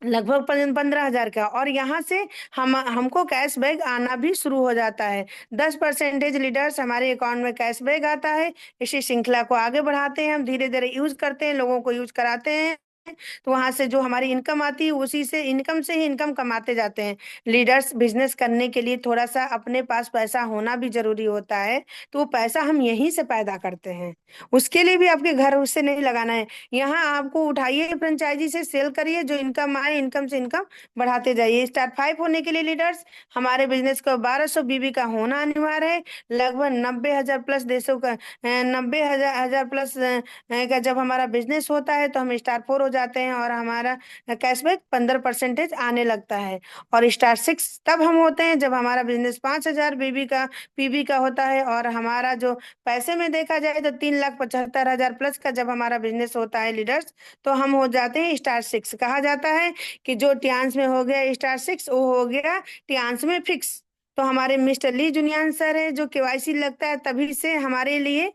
लगभग 15,000 का। और यहाँ से हमको कैशबैक आना भी शुरू हो जाता है। 10% लीडर्स हमारे अकाउंट में कैशबैक आता है। इसी श्रृंखला को आगे बढ़ाते हैं, हम धीरे धीरे यूज करते हैं, लोगों को यूज कराते हैं। तो वहां से जो हमारी इनकम आती है, उसी से ही इनकम कमाते जाते हैं। लीडर्स, बिजनेस करने के लिए थोड़ा सा अपने पास पैसा होना भी जरूरी होता है। तो वो पैसा हम यहीं से पैदा करते हैं। उसके लिए भी आपके घर उससे नहीं लगाना है। यहाँ आपको उठाइए, फ्रेंचाइजी से सेल करिए, जो इनकम आए इनकम से इनकम बढ़ाते जाइए। स्टार 5 होने के लिए लीडर्स, हमारे बिजनेस को 1200 बीबी का होना अनिवार्य है। लगभग 90,000 प्लस देशों का 90,000 प्लस का जब हमारा बिजनेस होता है, तो हम स्टार 4 हो जाते हैं और हमारा कैशबैक 15% आने लगता है। और स्टार 6 तब हम होते हैं जब हमारा बिजनेस 5,000 बीबी का पीबी का होता है। और हमारा जो पैसे में देखा जाए तो 3,75,000 प्लस का जब हमारा बिजनेस होता है लीडर्स, तो हम हो जाते हैं स्टार 6। कहा जाता है कि जो टियांस में हो गया स्टार 6, वो हो गया टियांस में फिक्स। तो हमारे मिस्टर ली जुनियान सर है, जो केवाईसी लगता है तभी से हमारे लिए,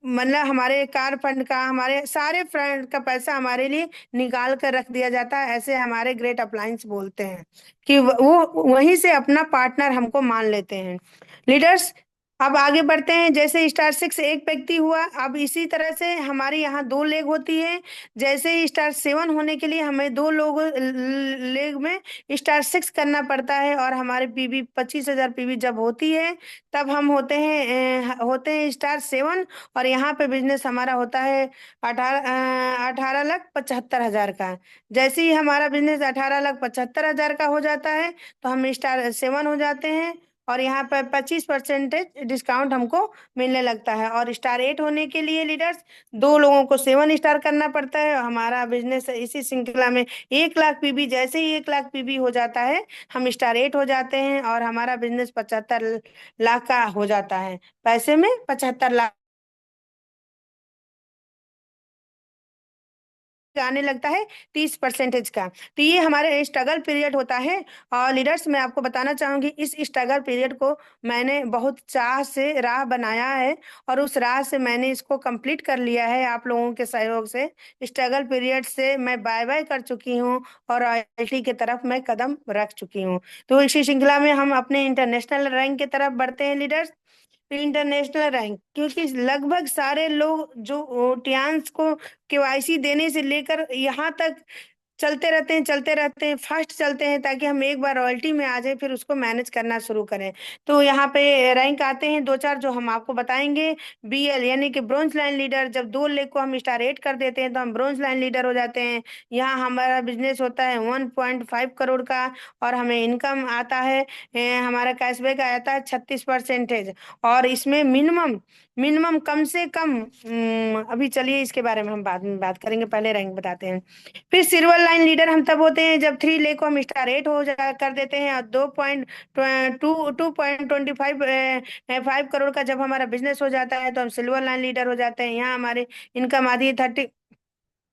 मतलब हमारे कार फंड का, हमारे सारे फंड का पैसा हमारे लिए निकाल कर रख दिया जाता है। ऐसे हमारे ग्रेट अप्लायंस बोलते हैं कि वो वहीं से अपना पार्टनर हमको मान लेते हैं। लीडर्स, अब आगे बढ़ते हैं। जैसे स्टार 6 एक व्यक्ति हुआ, अब इसी तरह से हमारे यहाँ 2 लेग होती है। जैसे ही स्टार 7 होने के लिए हमें 2 लेग में स्टार 6 करना पड़ता है। और हमारे पीबी 25,000 पीबी जब होती है, तब हम होते हैं स्टार 7। और यहाँ पे बिजनेस हमारा होता है 18,75,000 का। जैसे ही हमारा बिजनेस 18,75,000 का हो जाता है, तो हम स्टार 7 हो जाते हैं। और यहाँ पर 25% डिस्काउंट हमको मिलने लगता है। और स्टार 8 होने के लिए लीडर्स, 2 लोगों को 7 स्टार करना पड़ता है। हमारा बिजनेस इसी श्रृंखला में 1 लाख पीबी, जैसे ही 1 लाख पीबी हो जाता है, हम स्टार 8 हो जाते हैं और हमारा बिजनेस 75 लाख का हो जाता है। पैसे में 75 लाख आने लगता है 30% का। तो ये हमारे स्ट्रगल पीरियड होता है। और लीडर्स, मैं आपको बताना चाहूंगी, इस स्ट्रगल पीरियड को मैंने बहुत चाह से राह बनाया है। और उस राह से मैंने इसको कंप्लीट कर लिया है आप लोगों के सहयोग से। स्ट्रगल पीरियड से मैं बाय बाय कर चुकी हूँ और रॉयल्टी की तरफ मैं कदम रख चुकी हूँ। तो इसी श्रृंखला में हम अपने इंटरनेशनल रैंक की तरफ बढ़ते हैं लीडर्स। इंटरनेशनल रैंक, क्योंकि लगभग सारे लोग जो टियान्स को केवाईसी देने से लेकर यहाँ तक चलते रहते हैं, फास्ट चलते हैं, ताकि हम एक बार रॉयल्टी में आ जाए, फिर उसको मैनेज करना शुरू करें। तो यहाँ पे रैंक आते हैं 2-4 जो हम आपको बताएंगे। बीएल यानी कि ब्रॉन्ज लाइन लीडर, जब 2 लेग को हम स्टार 8 कर देते हैं, तो हम ब्रॉन्ज लाइन लीडर हो जाते हैं। यहाँ हमारा बिजनेस होता है 1.5 करोड़ का। और हमें इनकम आता है, हमारा कैशबैक आता है 36%। और इसमें मिनिमम मिनिमम कम से कम, अभी चलिए इसके बारे में हम बाद में बात करेंगे, पहले रैंक बताते हैं। फिर सिल्वर लाइन लीडर हम तब होते हैं जब 3 लेग को हम स्टार 8 हो जा कर देते हैं। और 2.25 करोड़ का जब हमारा बिजनेस हो जाता है, तो हम सिल्वर लाइन लीडर हो जाते हैं। यहाँ हमारे इनकम आती है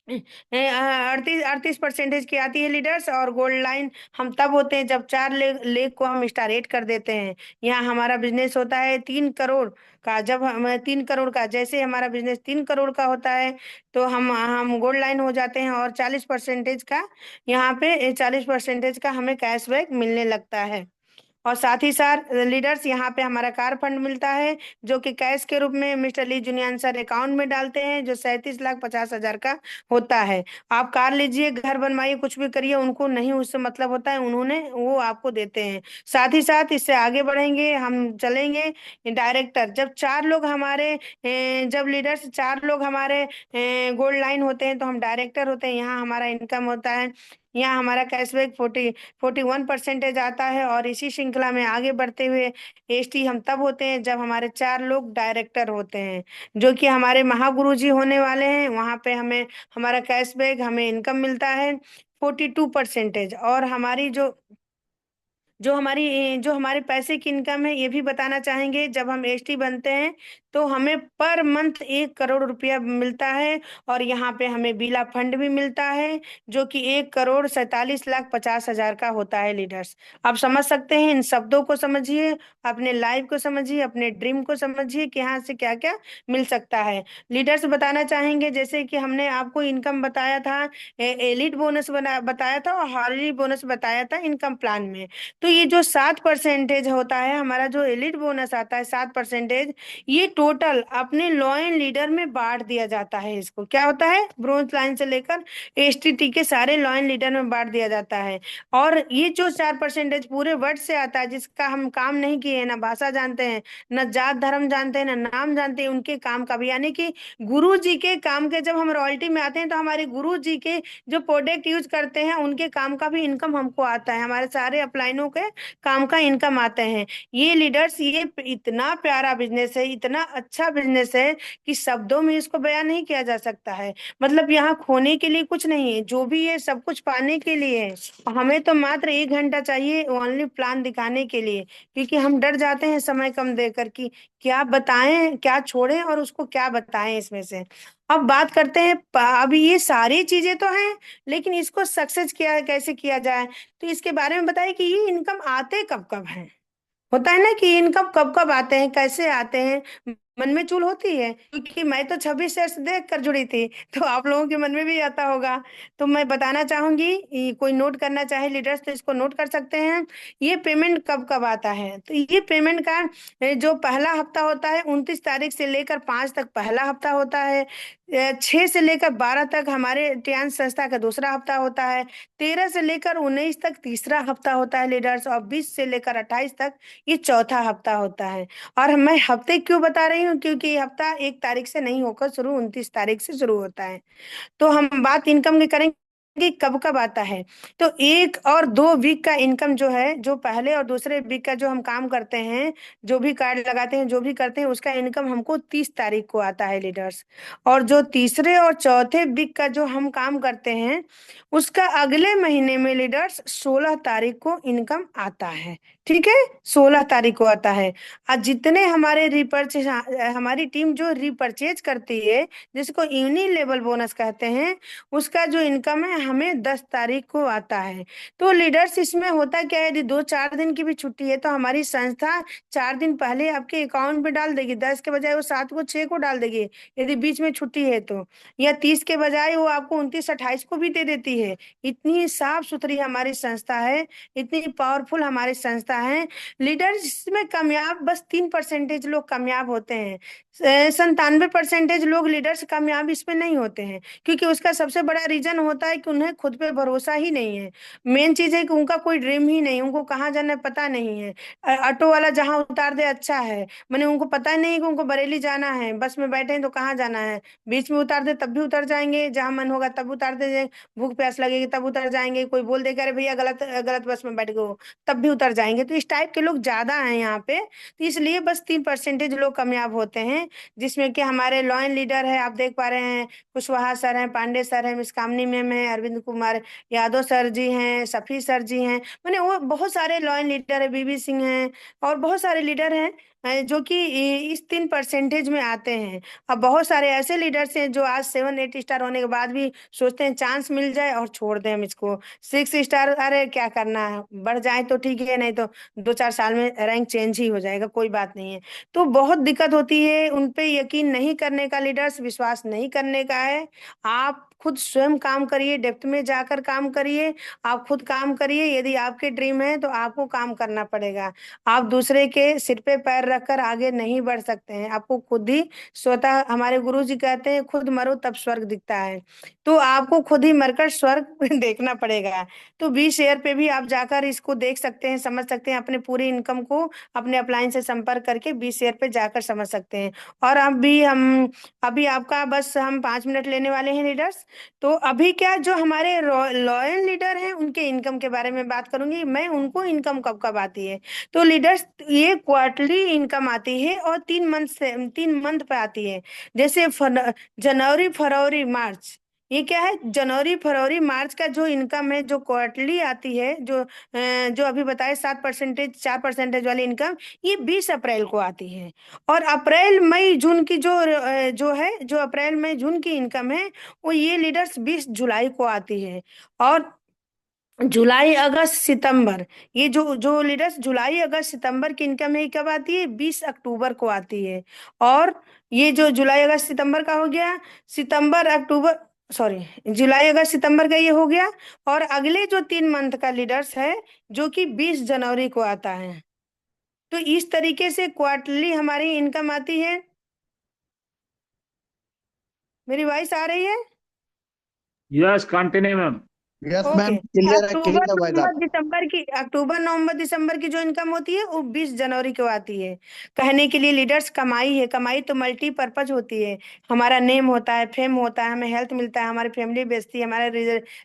38% की आती है लीडर्स। और गोल्ड लाइन हम तब होते हैं जब 4 लेग को हम स्टार 8 कर देते हैं। यहाँ हमारा बिजनेस होता है 3 करोड़ का। जब हम 3 करोड़ का, जैसे हमारा बिजनेस 3 करोड़ का होता है, तो हम गोल्ड लाइन हो जाते हैं। और 40% का, यहाँ पे 40% का हमें कैशबैक मिलने लगता है। और साथ ही साथ लीडर्स, यहाँ पे हमारा कार फंड मिलता है, जो कि कैश के रूप में मिस्टर ली जुनियन सर अकाउंट में डालते हैं, जो 37,50,000 का होता है। आप कार लीजिए, घर बनवाइए, कुछ भी करिए, उनको नहीं उससे मतलब होता है, उन्होंने वो आपको देते हैं। साथ ही साथ इससे आगे बढ़ेंगे, हम चलेंगे डायरेक्टर। जब लीडर्स 4 लोग हमारे गोल्ड लाइन होते हैं, तो हम डायरेक्टर होते हैं। यहाँ हमारा इनकम होता है यहाँ हमारा कैशबैक 41% आता है। और इसी श्रृंखला में आगे बढ़ते हुए एसटी हम तब होते हैं जब हमारे 4 लोग डायरेक्टर होते हैं, जो कि हमारे महागुरु जी होने वाले हैं। वहां पे हमें हमारा कैशबैक, हमें इनकम मिलता है 42%। और हमारी जो हमारे पैसे की इनकम है, ये भी बताना चाहेंगे। जब हम एसटी बनते हैं तो हमें पर मंथ 1 करोड़ रुपया मिलता है। और यहाँ पे हमें बीला फंड भी मिलता है, जो कि 1,47,50,000 का होता है लीडर्स। आप समझ सकते हैं, इन शब्दों को समझिए, अपने लाइफ को समझिए, अपने ड्रीम को समझिए कि यहाँ से क्या क्या मिल सकता है। लीडर्स बताना चाहेंगे, जैसे कि हमने आपको इनकम बताया था, एलिट बोनस बताया था और हॉररी बोनस बताया था इनकम प्लान में। तो ये जो 7% होता है, हमारा जो एलिट बोनस आता है 7%, ये टोटल अपने लॉ एंड लीडर में बांट दिया जाता है। इसको क्या होता है, ब्रोंज लाइन से लेकर एसटीटी के सारे लॉ एंड लीडर में बांट दिया जाता है। और ये जो 4% पूरे वर्ड से आता है, जिसका हम काम नहीं किए, ना भाषा जानते हैं, न जात धर्म जानते हैं, ना नाम जानते हैं, उनके काम का भी, यानी कि गुरु जी के काम के जब हम रॉयल्टी में आते हैं तो हमारे गुरु जी के जो प्रोडक्ट यूज करते हैं उनके काम का भी इनकम हमको आता है, हमारे सारे अपलाइनों के काम का इनकम आते हैं। ये लीडर्स, ये इतना प्यारा बिजनेस है, इतना अच्छा बिजनेस है कि शब्दों में इसको बयान नहीं किया जा सकता है। मतलब यहाँ खोने के लिए कुछ नहीं है, जो भी है सब कुछ पाने के लिए है। हमें तो मात्र 1 घंटा चाहिए ओनली प्लान दिखाने के लिए, क्योंकि हम डर जाते हैं समय कम देकर कि क्या बताएं, क्या छोड़ें और उसको क्या बताएं इसमें से। अब बात करते हैं, अभी ये सारी चीजें तो हैं, लेकिन इसको सक्सेस किया कैसे किया जाए, तो इसके बारे में बताइए कि ये इनकम आते कब कब हैं। होता है ना कि इनकम कब कब आते हैं, कैसे आते हैं, मन में चूल होती है। क्योंकि मैं तो 26 से देख कर जुड़ी थी, तो आप लोगों के मन में भी आता होगा। तो मैं बताना चाहूंगी, कोई नोट करना चाहे लीडर्स तो इसको नोट कर सकते हैं। ये पेमेंट कब कब आता है, तो ये पेमेंट का जो पहला हफ्ता होता है 29 तारीख से लेकर 5 तक पहला हफ्ता होता है। 6 से लेकर 12 तक हमारे ट्रांस संस्था का दूसरा हफ्ता होता है। 13 से लेकर 19 तक तीसरा हफ्ता होता है लीडर्स। और 20 से लेकर 28 तक ये चौथा हफ्ता होता है। और मैं हफ्ते क्यों बता रही हूँ, क्योंकि ये हफ्ता 1 तारीख से नहीं होकर शुरू 29 तारीख से शुरू होता है। तो हम बात इनकम की करेंगे कि कब कब आता है। तो 1 और 2 वीक का इनकम जो है, जो पहले और दूसरे वीक का जो हम काम करते हैं, जो भी कार्ड लगाते हैं, जो भी करते हैं, उसका इनकम हमको 30 तारीख को आता है लीडर्स। और जो तीसरे और चौथे वीक का जो हम काम करते हैं, उसका अगले महीने में लीडर्स 16 तारीख को इनकम आता है। ठीक है, 16 तारीख को आता है। और जितने हमारे रिपर्चेज, हमारी टीम जो रिपर्चेज करती है, जिसको यूनि लेवल बोनस कहते हैं, उसका जो इनकम है हमें 10 तारीख को आता है। तो लीडर्स, इसमें होता क्या है, यदि 2-4 दिन की भी छुट्टी है तो हमारी संस्था 4 दिन पहले आपके अकाउंट में डाल देगी। 10 के बजाय वो 7 को 6 को डाल देगी, यदि बीच में छुट्टी है तो। या 30 के बजाय वो आपको 29-28 को भी दे देती है। इतनी साफ सुथरी हमारी संस्था है, इतनी पावरफुल हमारी संस्था है। लीडर्स, इसमें कामयाब बस 3% लोग कामयाब होते हैं। 97% लोग लीडर्स कामयाब इसमें नहीं होते हैं, क्योंकि उसका सबसे बड़ा रीजन होता है कि उन्हें खुद पे भरोसा ही नहीं है। मेन चीज है कि उनका कोई ड्रीम ही नहीं, उनको कहाँ जाना है पता नहीं है। ऑटो वाला जहाँ उतार दे अच्छा है, मैंने उनको पता ही नहीं कि उनको बरेली जाना है, बस में बैठे हैं तो कहाँ जाना है। बीच में उतार दे तब भी उतर जाएंगे, जहां मन होगा तब उतार दे, भूख प्यास लगेगी तब उतर जाएंगे। कोई बोल देगा अरे भैया गलत गलत बस में बैठ गए हो, तब भी उतर जाएंगे। तो इस टाइप के लोग ज्यादा हैं यहाँ पे। तो इसलिए बस 3% लोग कामयाब होते हैं, जिसमें कि हमारे लॉ एंड लीडर है, आप देख पा रहे हैं, कुशवाहा सर हैं, पांडे सर हैं, मिस कामनी मैम है, अरविंद कुमार यादव सर जी हैं, सफी सर जी हैं, मैंने वो बहुत सारे लॉ एंड लीडर है, बीबी सिंह हैं, और बहुत सारे लीडर हैं जो कि इस 3% में आते हैं। अब बहुत सारे ऐसे लीडर्स हैं जो आज 7-8 स्टार होने के बाद भी सोचते हैं चांस मिल जाए और छोड़ दें हम इसको। 6 स्टार, अरे क्या करना है, बढ़ जाए तो ठीक है, नहीं तो 2-4 साल में रैंक चेंज ही हो जाएगा, कोई बात नहीं है। तो बहुत दिक्कत होती है, उन पे यकीन नहीं करने का लीडर्स, विश्वास नहीं करने का है। आप खुद स्वयं काम करिए, डेप्थ में जाकर काम करिए, आप खुद काम करिए। यदि आपके ड्रीम है तो आपको काम करना पड़ेगा। आप दूसरे के सिर पे पैर रखकर आगे नहीं बढ़ सकते हैं। आपको खुद ही स्वतः, हमारे गुरु जी कहते हैं, खुद मरो तब स्वर्ग दिखता है। तो आपको खुद ही मरकर स्वर्ग देखना पड़ेगा। तो बी शेयर पे भी आप जाकर इसको देख सकते हैं, समझ सकते हैं। अपने पूरी इनकम को अपने अपलाइन से संपर्क करके बी शेयर पे जाकर समझ सकते हैं। और अभी आपका बस हम 5 मिनट लेने वाले हैं लीडर्स। तो अभी क्या, जो हमारे लॉयल लीडर हैं उनके इनकम के बारे में बात करूंगी मैं। उनको इनकम कब कब आती है? तो लीडर्स, ये क्वार्टरली इनकम आती है और 3 मंथ पे आती है। जैसे जनवरी फरवरी मार्च, ये क्या है, जनवरी फरवरी मार्च का जो इनकम है, जो क्वार्टरली आती है, जो अभी बताए 7%, 4% वाली इनकम, ये 20 अप्रैल को आती है। और अप्रैल मई जून की जो अप्रैल मई जून की इनकम है, वो ये लीडर्स 20 जुलाई को आती है। और जुलाई अगस्त सितंबर, ये जो लीडर्स जुलाई अगस्त सितंबर की इनकम है, ये कब आती है? 20 अक्टूबर को आती है। और ये जो जुलाई अगस्त सितंबर का हो गया, सितंबर अक्टूबर, सॉरी, जुलाई अगस्त सितंबर का ये हो गया। और अगले जो 3 मंथ का लीडर्स है, जो कि 20 जनवरी को आता है। तो इस तरीके से क्वार्टरली हमारी इनकम आती है। मेरी वॉइस आ रही है? Yes, continue ma'am. Yes okay. Ma'am, clear है, क्लियर है वॉइस आपका। अक्टूबर नवंबर दिसंबर की जो इनकम होती है, वो 20 जनवरी को आती है। कहने के लिए लीडर्स, कमाई है, कमाई तो मल्टीपर्पज होती है। हमारा नेम होता है, फेम होता है, हमें हेल्थ मिलता है, हमारी फैमिली बेचती है, हमारा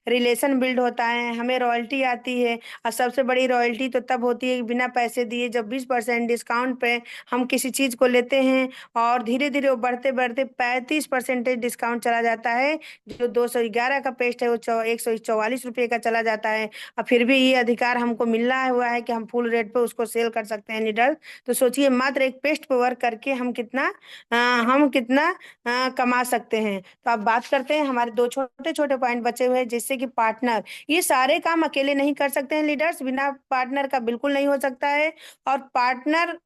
रिलेशन बिल्ड होता है, हमें रॉयल्टी आती है। और सबसे बड़ी रॉयल्टी तो तब होती है कि बिना पैसे दिए, जब 20% डिस्काउंट पे हम किसी चीज को लेते हैं, और धीरे धीरे वो बढ़ते बढ़ते 35% डिस्काउंट चला जाता है। जो 211 का पेस्ट है, वो 144 रुपये का चला जाता है। और फिर भी ये अधिकार हमको मिल रहा हुआ है कि हम फुल रेट पे उसको सेल कर सकते हैं लीडर। तो सोचिए, मात्र एक पेस्ट पे वर्क करके हम कितना कमा सकते हैं। तो अब बात करते हैं, हमारे दो छोटे छोटे पॉइंट बचे हुए हैं, जिससे कि पार्टनर, ये सारे काम अकेले नहीं कर सकते हैं लीडर्स, बिना पार्टनर का बिल्कुल नहीं हो सकता है। और पार्टनर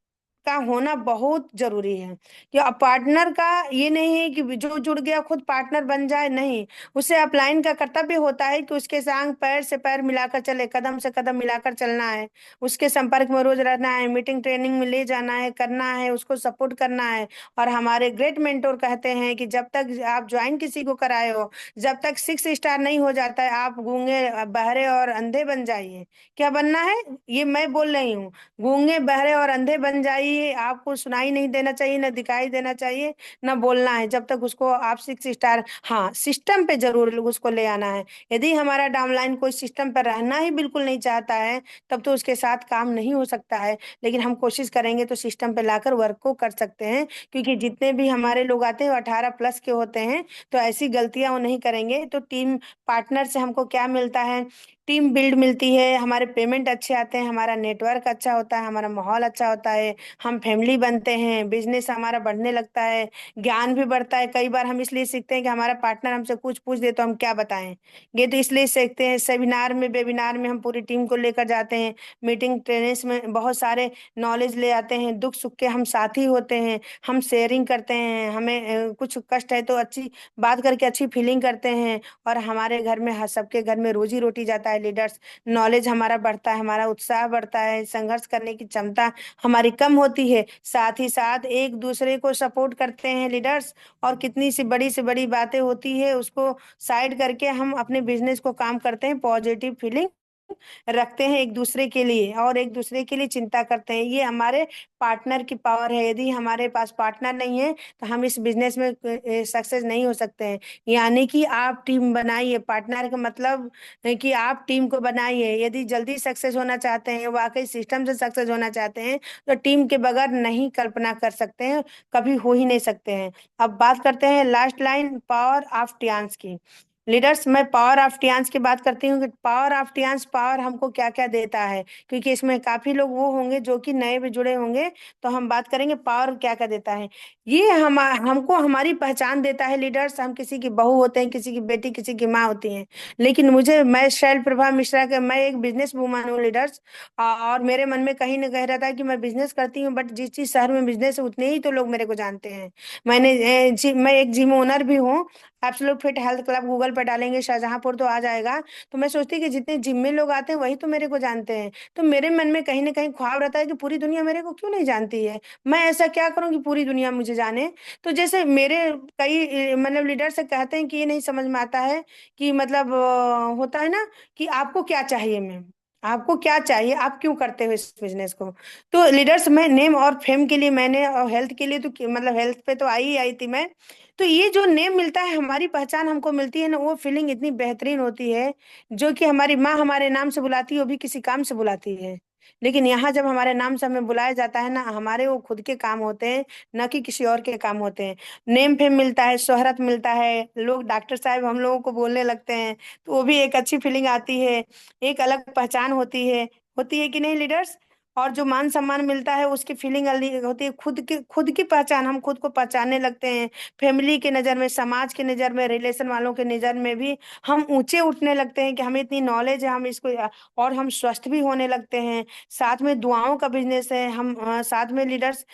का होना बहुत जरूरी है। कि पार्टनर का ये नहीं है कि जो जुड़ गया खुद पार्टनर बन जाए, नहीं। उसे अपलाइन का कर्तव्य होता है कि उसके संग पैर से पैर मिलाकर चले, कदम से कदम मिलाकर चलना है, उसके संपर्क में रोज रहना है, मीटिंग ट्रेनिंग में ले जाना है, करना है, उसको सपोर्ट करना है। और हमारे ग्रेट मेंटोर कहते हैं कि जब तक आप ज्वाइन किसी को कराए हो, जब तक 6 स्टार नहीं हो जाता है, आप गूंगे बहरे और अंधे बन जाइए। क्या बनना है? ये मैं बोल रही हूँ। गूंगे बहरे और अंधे बन जाइए। आपको सुनाई नहीं देना चाहिए, ना दिखाई देना चाहिए, ना बोलना है, जब तक उसको आप 6 स्टार, हाँ, सिस्टम पे जरूर उसको ले आना है। यदि हमारा डाउनलाइन कोई सिस्टम पर रहना ही बिल्कुल नहीं चाहता है, तब तो उसके साथ काम नहीं हो सकता है। लेकिन हम कोशिश करेंगे तो सिस्टम पे लाकर वर्क को कर सकते हैं। क्योंकि जितने भी हमारे लोग आते हैं वो 18+ के होते हैं। तो ऐसी गलतियां वो नहीं करेंगे। तो टीम पार्टनर से हमको क्या मिलता है? टीम बिल्ड मिलती है, हमारे पेमेंट अच्छे आते हैं, हमारा नेटवर्क अच्छा होता है, हमारा माहौल अच्छा होता है, हम फैमिली बनते हैं, बिजनेस हमारा बढ़ने लगता है, ज्ञान भी बढ़ता है। कई बार हम इसलिए सीखते हैं कि हमारा पार्टनर हमसे कुछ पूछ दे तो हम क्या बताएं। ये तो इसलिए सीखते हैं। सेमिनार में, वेबिनार में हम पूरी टीम को लेकर जाते हैं। मीटिंग ट्रेनिंग्स में बहुत सारे नॉलेज ले आते हैं। दुख सुख के हम साथी होते हैं, हम शेयरिंग करते हैं। हमें कुछ कष्ट है तो अच्छी बात करके अच्छी फीलिंग करते हैं। और हमारे घर में, हर सबके घर में रोजी रोटी जाता है लीडर्स। नॉलेज हमारा बढ़ता है, हमारा उत्साह बढ़ता है, संघर्ष करने की क्षमता हमारी कम होती है। साथ ही साथ एक दूसरे को सपोर्ट करते हैं लीडर्स। और कितनी सी बड़ी बातें होती है, उसको साइड करके हम अपने बिजनेस को काम करते हैं, पॉजिटिव फीलिंग रखते हैं एक दूसरे के लिए, और एक दूसरे के लिए चिंता करते हैं। ये हमारे पार्टनर की पावर है। यदि हमारे पास पार्टनर नहीं है तो हम इस बिजनेस में सक्सेस नहीं हो सकते हैं। यानी कि आप टीम बनाइए। पार्टनर का मतलब है कि आप टीम को बनाइए। यदि जल्दी सक्सेस होना चाहते हैं, वाकई सिस्टम से सक्सेस होना चाहते हैं, तो टीम के बगैर नहीं कल्पना कर सकते हैं, कभी हो ही नहीं सकते हैं। अब बात करते हैं लास्ट लाइन, पावर ऑफ टियान्स की। लीडर्स, मैं पावर ऑफ टियान्स की बात करती हूँ कि पावर ऑफ टियान्स पावर हमको क्या क्या देता है। क्योंकि इसमें काफी लोग वो होंगे जो कि नए भी जुड़े होंगे। तो हम बात करेंगे पावर क्या क्या देता है। ये हमको हमारी पहचान देता है लीडर्स। हम किसी की बहू होते हैं, किसी की बेटी, किसी की माँ होती हैं। लेकिन मैं शैल प्रभा मिश्रा के, मैं एक बिजनेस वूमन हूँ लीडर्स। और मेरे मन में कहीं न कहीं रहता है कि मैं बिजनेस करती हूँ, बट जिस चीज शहर में बिजनेस है, उतने ही तो लोग मेरे को जानते हैं। मैं एक जिम ओनर भी हूँ। Absolute fit health club Google पे डालेंगे शाहजहांपुर तो आ जाएगा। तो मैं सोचती कि जितने जिम में लोग आते हैं वही तो मेरे को जानते हैं। तो मेरे मन में कहीं ना कहीं ख्वाब रहता है कि पूरी दुनिया मेरे को क्यों नहीं जानती है, मैं ऐसा क्या करूं कि पूरी दुनिया मुझे जाने। तो जैसे मेरे कई मतलब लीडर से कहते हैं कि ये नहीं समझ में आता है कि मतलब होता है ना कि आपको क्या चाहिए मैम, आपको क्या चाहिए, आप क्यों करते हो इस बिजनेस को। तो लीडर्स मैं नेम और फेम के लिए मैंने और हेल्थ के लिए तो मतलब हेल्थ पे तो आई ही आई थी मैं। तो ये जो नेम मिलता है, हमारी पहचान हमको मिलती है ना, वो फीलिंग इतनी बेहतरीन होती है। जो कि हमारी माँ हमारे नाम से बुलाती है वो भी किसी काम से बुलाती है, लेकिन यहाँ जब हमारे नाम से हमें बुलाया जाता है ना, हमारे वो खुद के काम होते हैं, न कि किसी और के काम होते हैं। नेम फेम मिलता है, शोहरत मिलता है, लोग डॉक्टर साहब हम लोगों को बोलने लगते हैं, तो वो भी एक अच्छी फीलिंग आती है। एक अलग पहचान होती है कि नहीं लीडर्स। और जो मान सम्मान मिलता है उसकी फीलिंग अलग होती है, खुद की पहचान, हम खुद को पहचानने लगते हैं। फैमिली के नज़र में, समाज के नज़र में, रिलेशन वालों के नज़र में भी हम ऊंचे उठने लगते हैं कि हमें इतनी नॉलेज है, हम इसको और हम स्वस्थ भी होने लगते हैं। साथ में दुआओं का बिजनेस है, हम साथ में लीडर्स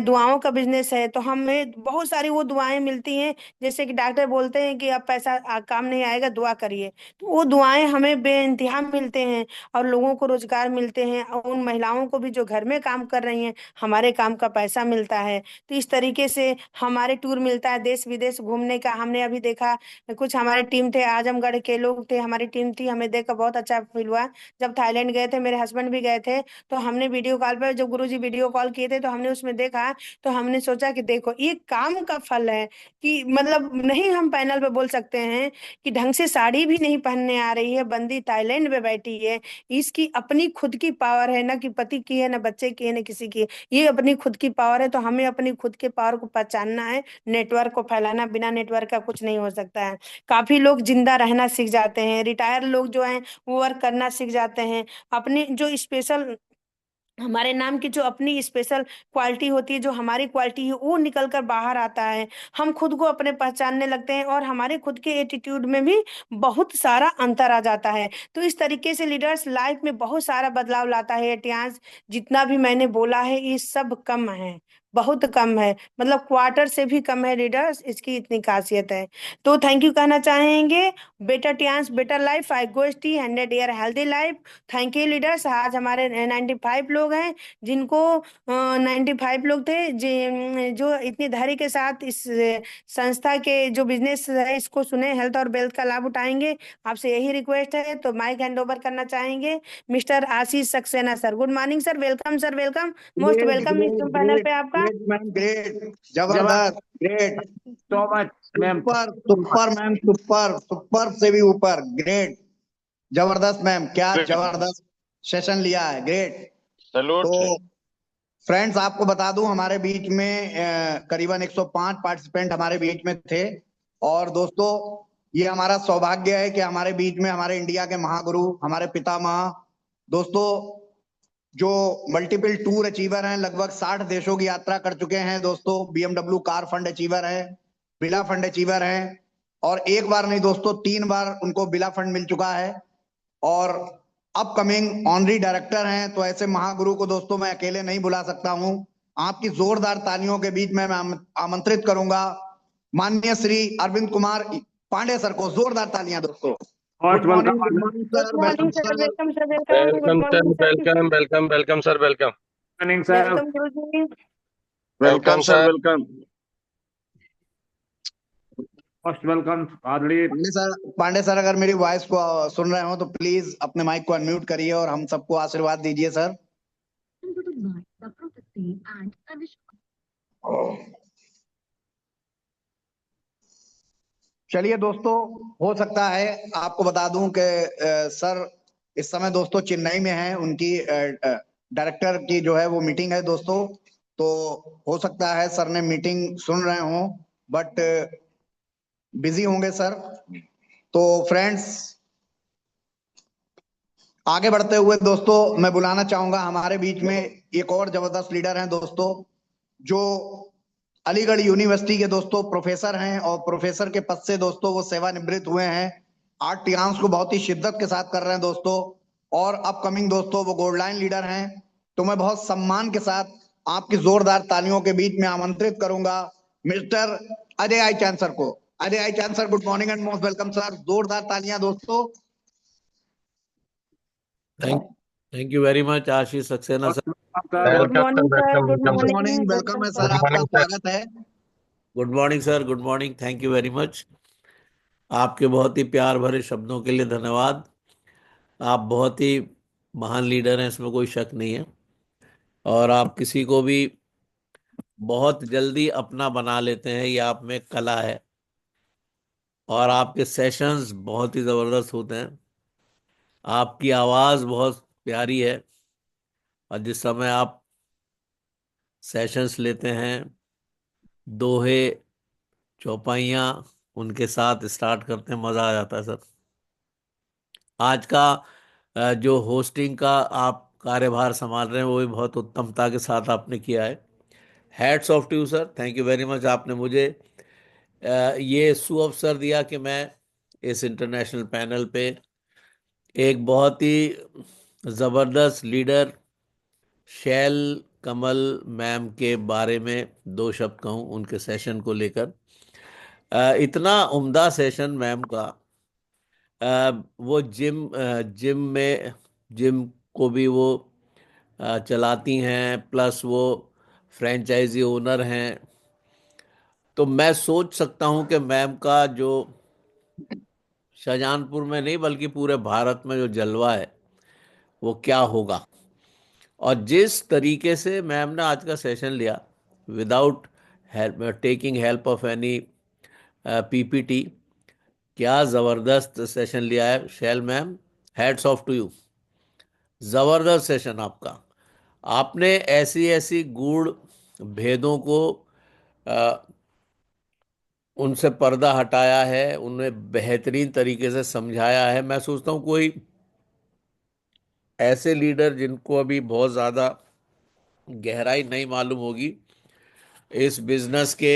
दुआओं का बिजनेस है, तो हमें बहुत सारी वो दुआएं मिलती हैं। जैसे कि डॉक्टर बोलते हैं कि अब पैसा काम नहीं आएगा, दुआ करिए, तो वो दुआएं हमें बेइंतहा मिलते हैं। और लोगों को रोजगार मिलते हैं, और उन महिलाओं को भी जो घर में काम कर रही हैं, हमारे काम का पैसा मिलता है। तो इस तरीके से हमारे टूर मिलता है देश विदेश घूमने का। हमने अभी देखा कुछ हमारे टीम थे, आजमगढ़ के लोग थे, हमारी टीम थी, हमें देखकर बहुत अच्छा फील हुआ। जब थाईलैंड गए थे, मेरे हस्बैंड भी गए थे, तो हमने वीडियो कॉल पर, जब गुरुजी वीडियो कॉल किए थे तो हमने उसमें देखा। तो हमने सोचा कि देखो ये काम का फल है कि मतलब नहीं हम पैनल पे बोल सकते हैं कि ढंग से साड़ी भी नहीं पहनने आ रही है, बंदी थाईलैंड में बैठी है, इसकी अपनी खुद की पावर है, ना कि पति की है, ना बच्चे की है, ना किसी की है। ये अपनी खुद की पावर है, तो हमें अपनी खुद के पावर को पहचानना है, नेटवर्क को फैलाना। बिना नेटवर्क का कुछ नहीं हो सकता है। काफी लोग जिंदा रहना सीख जाते हैं, रिटायर लोग जो हैं वो वर्क करना सीख जाते हैं। अपनी जो स्पेशल, हमारे नाम की जो अपनी स्पेशल क्वालिटी होती है, जो हमारी क्वालिटी है, वो निकल कर बाहर आता है। हम खुद को अपने पहचानने लगते हैं, और हमारे खुद के एटीट्यूड में भी बहुत सारा अंतर आ जाता है। तो इस तरीके से लीडर्स लाइफ में बहुत सारा बदलाव लाता है। इतिहास जितना भी मैंने बोला है ये सब कम है, बहुत कम है, मतलब क्वार्टर से भी कम है लीडर्स, इसकी इतनी खासियत है। तो थैंक यू कहना चाहेंगे। बेटर टियान्स बेटर लाइफ, आई गोष्ठी 100 year healthy life. Thank you leaders. आज हमारे 95 लोग हैं, जिनको 95 लोग थे जो इतनी धैर्य के साथ इस संस्था के जो बिजनेस है इसको सुने, हेल्थ और वेल्थ का लाभ उठाएंगे। आपसे यही रिक्वेस्ट है। तो माइक हैंड ओवर करना चाहेंगे mister Ashish Saxena sir. Good morning sir, welcome sir, welcome, most great welcome इस ग्रेट पैनल ग्रेट पे आपका। ग्रेट मैम, ग्रेट, जबरदस्त, जबरदस्त, great, so much, ma'am. Super super ma'am, super super से भी ऊपर, ग्रेट, जबरदस्त मैम, क्या जबरदस्त सेशन लिया है, ग्रेट। सैल्यूट। तो फ्रेंड्स आपको बता दूं हमारे बीच में करीबन 105 पार्टिसिपेंट हमारे बीच में थे। और दोस्तों ये हमारा सौभाग्य है कि हमारे बीच में हमारे इंडिया के महागुरु, हमारे पितामह, दोस्तों जो मल्टीपल टूर अचीवर हैं, लगभग 60 देशों की यात्रा कर चुके हैं दोस्तों, बीएमडब्ल्यू कार फंड अचीवर हैं, बिला फंड अचीवर हैं, और एक बार नहीं दोस्तों 3 बार उनको बिला फंड मिल चुका है, और अपकमिंग ऑनरी डायरेक्टर हैं। तो ऐसे महागुरु को दोस्तों मैं अकेले नहीं बुला सकता हूं। आपकी जोरदार तालियों के बीच में मैं आमंत्रित करूंगा माननीय श्री अरविंद कुमार पांडे सर को। जोरदार तालियां दोस्तों। Most good morning, welcome, good morning good sir, welcome morning sir, sir. Welcome sir, welcome, good welcome morning sir, sir. Welcome welcome welcome sir, welcome morning sir, welcome guru ji. Welcome welcome sir, sir. Welcome, most welcome already. Pandey sir अगर मेरी वॉइस को सुन रहे हो तो प्लीज अपने माइक को अनम्यूट करिए और हम सबको आशीर्वाद दीजिए सर। चलिए दोस्तों, हो सकता है आपको बता दूं कि सर इस समय दोस्तों चेन्नई में हैं, उनकी डायरेक्टर की जो है वो मीटिंग है दोस्तों। तो हो सकता है सर ने मीटिंग सुन रहे हो, बट बिजी होंगे सर। तो फ्रेंड्स आगे बढ़ते हुए दोस्तों मैं बुलाना चाहूंगा हमारे बीच में एक और जबरदस्त लीडर हैं दोस्तों, जो अलीगढ़ यूनिवर्सिटी के दोस्तों प्रोफेसर हैं, और प्रोफेसर के पद से दोस्तों वो सेवानिवृत्त हुए हैं। आर्ट टियांस को बहुत ही शिद्दत के साथ कर रहे हैं दोस्तों, और अपकमिंग दोस्तों वो गोल्ड लाइन लीडर हैं। तो मैं बहुत सम्मान के साथ आपकी जोरदार तालियों के बीच में आमंत्रित करूंगा मिस्टर अजय आई चांद सर को। अरे आई चांद sir, good morning and most welcome sir. जोरदार तालियां दोस्तों। Thank thank you very much Ashish Saxena sir. Most welcome, good sir. Welcome sir, morning sir, good welcome good welcome sir. Morning, morning, welcome welcome है गुड सर, सर। आपका मॉर्निंग सर। स्वागत है। Good morning sir, good morning, thank you very much. आपके बहुत ही प्यार भरे शब्दों के लिए धन्यवाद। आप बहुत ही महान लीडर हैं, इसमें कोई शक नहीं है। और आप किसी को भी बहुत जल्दी अपना बना लेते हैं, ये आप में कला है। और आपके सेशंस बहुत ही जबरदस्त होते हैं। आपकी आवाज बहुत प्यारी है। और जिस समय आप सेशंस लेते हैं, दोहे चौपाइयाँ उनके साथ स्टार्ट करते हैं, मजा आ जाता है सर। आज का जो होस्टिंग का आप कार्यभार संभाल रहे हैं वो भी बहुत उत्तमता के साथ आपने किया है। Hats off to you sir, thank you very much. आपने मुझे ये सुअवसर दिया कि मैं इस इंटरनेशनल पैनल पे एक बहुत ही जबरदस्त लीडर शैल कमल मैम के बारे में दो शब्द कहूँ उनके सेशन को लेकर। इतना उम्दा सेशन मैम का। वो जिम में जिम को भी वो चलाती हैं, प्लस वो फ्रेंचाइजी ओनर हैं। तो मैं सोच सकता हूं कि मैम का जो शाहजहांपुर में नहीं बल्कि पूरे भारत में जो जलवा है वो क्या होगा। और जिस तरीके से मैम ने आज का सेशन लिया, without help, taking help of any PPT, क्या जबरदस्त सेशन लिया है Shail ma'am. Hats off to you. जबरदस्त सेशन आपका। आपने ऐसी ऐसी गूढ़ भेदों को अ, उनसे पर्दा हटाया है, उन्हें बेहतरीन तरीके से समझाया है। मैं सोचता हूँ कोई ऐसे लीडर जिनको अभी बहुत ज़्यादा गहराई नहीं मालूम होगी इस बिजनेस के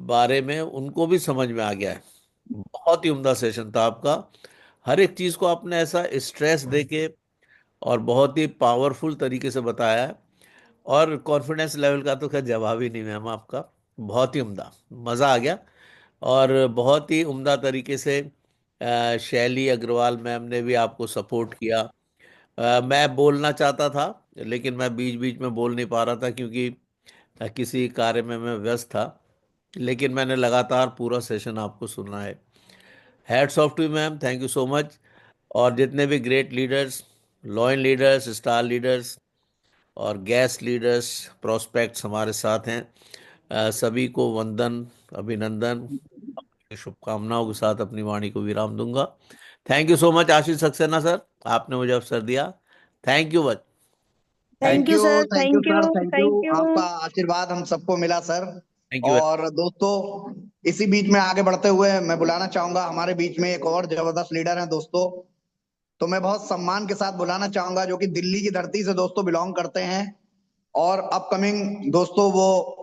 बारे में, उनको भी समझ में आ गया है। बहुत ही उम्दा सेशन था आपका। हर एक चीज़ को आपने ऐसा स्ट्रेस देके और बहुत ही पावरफुल तरीके से बताया है। और कॉन्फिडेंस लेवल का तो खैर जवाब ही नहीं मैम आपका। बहुत ही उम्दा, मज़ा आ गया। और बहुत ही उम्दा तरीके से शैली अग्रवाल मैम ने भी आपको सपोर्ट किया। मैं बोलना चाहता था लेकिन मैं बीच बीच में बोल नहीं पा रहा था क्योंकि किसी कार्य में मैं व्यस्त था। लेकिन मैंने लगातार पूरा सेशन आपको सुना है। Hats off to ma'am, thank you so much. और जितने भी great leaders, loyal leaders, star leaders और गैस लीडर्स, प्रोस्पेक्ट्स हमारे साथ हैं, सभी को वंदन, अभिनंदन, शुभकामनाओं के साथ अपनी वाणी को विराम दूंगा। Thank you so much Ashish Saxena sir, आपने मुझे अवसर दिया। Thank you much. Thank you sir, thank you thank sir, you, thank you. Thank you. आपका आशीर्वाद हम सबको मिला सर। Thank you. और दोस्तों, इसी बीच में आगे बढ़ते हुए मैं बुलाना चाहूंगा, हमारे बीच में एक और जबरदस्त लीडर हैं दोस्तों। तो मैं बहुत सम्मान के साथ बुलाना चाहूंगा, जो कि दिल्ली की धरती से दोस्तों बिलोंग करते हैं और अपकमिंग दोस्तों वो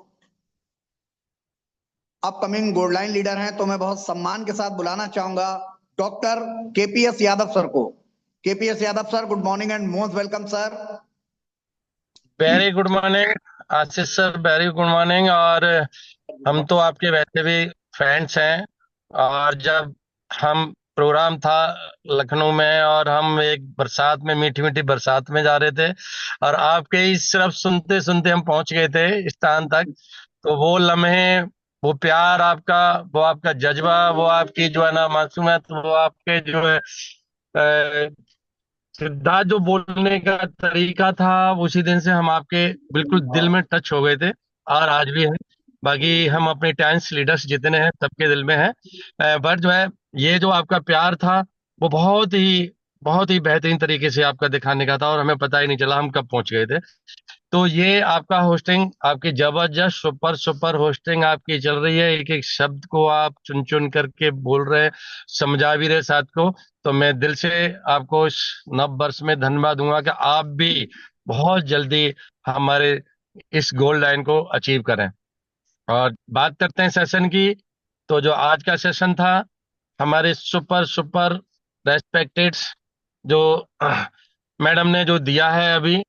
अपकमिंग गोल्ड लाइन लीडर हैं। तो मैं बहुत सम्मान के साथ बुलाना चाहूंगा डॉक्टर केपीएस यादव सर को। KPS Yadav sir, good morning and most welcome sir. Very good morning Ashish sir, very good morning. और हम तो आपके वैसे भी फ्रेंड्स हैं। और जब हम प्रोग्राम था लखनऊ में और हम एक बरसात में, मीठी मीठी बरसात में जा रहे थे और आपके इस सिर्फ सुनते सुनते हम पहुंच गए थे स्थान तक। तो वो लम्हे, वो प्यार आपका, वो आपका जज्बा, वो आपकी जो है ना मासूमियत, वो आपके जो है सिद्धार्थ जो बोलने का तरीका था, उसी दिन से हम आपके बिल्कुल दिल में टच हो गए थे और आज भी है। बाकी हम अपने टाइम्स लीडर्स जितने हैं सबके दिल में है। बट जो है, ये जो आपका प्यार था वो बहुत ही बेहतरीन तरीके से आपका दिखाने का था और हमें पता ही नहीं चला हम कब पहुंच गए थे। तो ये आपका होस्टिंग, आपकी जबरदस्त सुपर सुपर होस्टिंग आपकी चल रही है। एक एक शब्द को आप चुन चुन करके बोल रहे हैं, समझा भी रहे साथ को। तो मैं दिल से आपको इस नव वर्ष में धन्यवाद दूंगा कि आप भी बहुत जल्दी हमारे इस गोल लाइन को अचीव करें। और बात करते हैं सेशन की। तो जो आज का सेशन था, हमारे सुपर सुपर रेस्पेक्टेड जो मैडम ने जो दिया है अभी,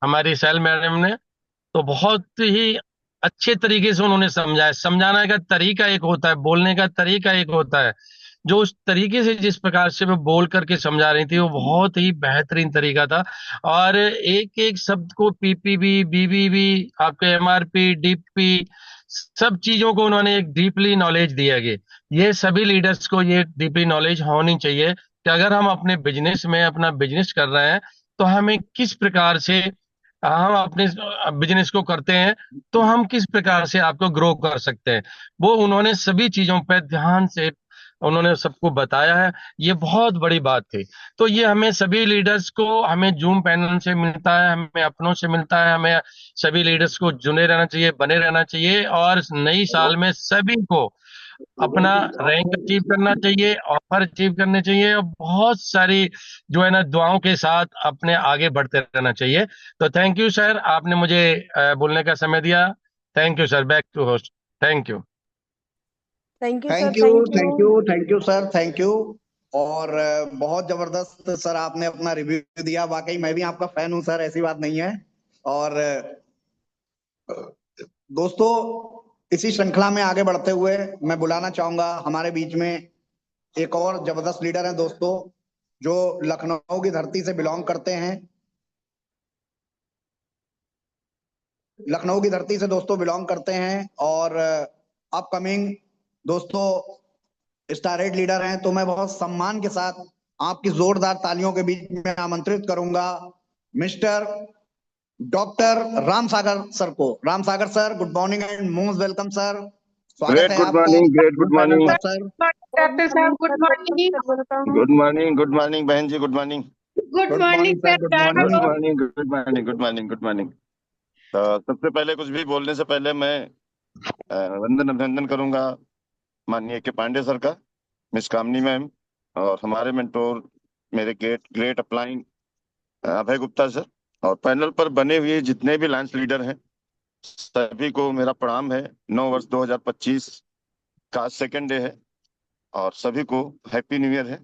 हमारी सेल मैडम ने, तो बहुत ही अच्छे तरीके से उन्होंने समझाया। समझाने का तरीका एक होता है, बोलने का तरीका एक होता है। जो उस तरीके से जिस प्रकार से वो बोल करके समझा रही थी वो बहुत ही बेहतरीन तरीका था। और एक एक शब्द को पीपीबी, बीबीबी, आपके एमआरपी, डीपी, सब चीजों को उन्होंने एक डीपली नॉलेज दिया गया। ये सभी लीडर्स को ये डीपली नॉलेज होनी चाहिए कि अगर हम अपने बिजनेस में अपना बिजनेस कर रहे हैं तो हमें किस प्रकार से, हम अपने बिजनेस को करते हैं तो हम किस प्रकार से आपको ग्रो कर सकते हैं। वो उन्होंने सभी चीजों पर ध्यान से उन्होंने सबको बताया है। ये बहुत बड़ी बात थी। तो ये हमें सभी लीडर्स को, हमें जूम पैनल से मिलता है, हमें अपनों से मिलता है, हमें सभी लीडर्स को जुड़े रहना चाहिए, बने रहना चाहिए। और नई साल में सभी को अपना रैंक अचीव करना चाहिए, ऑफर अचीव करने चाहिए, और बहुत सारी जो है ना दुआओं के साथ अपने आगे बढ़ते रहना चाहिए। तो थैंक यू सर, आपने मुझे बोलने का समय दिया। Thank you sir, back to host. Thank you. Thank you sir, thank you, thank thank you. You, thank you sir, thank you. और बहुत जबरदस्त सर आपने अपना रिव्यू दिया। वाकई मैं भी आपका फैन हूं सर, ऐसी बात नहीं है। और दोस्तों, इसी श्रृंखला में आगे बढ़ते हुए मैं बुलाना चाहूंगा हमारे बीच में एक और जबरदस्त लीडर हैं दोस्तों, जो लखनऊ की धरती से बिलोंग करते हैं। लखनऊ की धरती से दोस्तों बिलोंग करते हैं और अपकमिंग दोस्तों स्टारेट लीडर हैं। तो मैं बहुत सम्मान के साथ आपकी जोरदार तालियों के बीच में आमंत्रित करूंगा mister doctor Ram Sagar sir को। Ram Sagar sir, good morning and most welcome sir. स्वागत Great, है good आपका morning, great, good panel morning, पर सर। डॉक्टर साहब गुड मॉर्निंग। good morning, बहन जी, good morning, good morning sir, good good morning. morning, good morning, good morning, good morning। तो सबसे पहले कुछ भी बोलने से पहले मैं वंदन अभिनंदन करूंगा माननीय के पांडे सर का, मिस कामनी मैम, और हमारे मेंटोर मेरे ग्रेट ग्रेट अपलाइन अभय गुप्ता सर, और पैनल पर बने हुए जितने भी लाइन्स लीडर हैं सभी को मेरा प्रणाम है। 9 वर्ष 2025 का सेकंड डे है और सभी को हैप्पी न्यू ईयर है।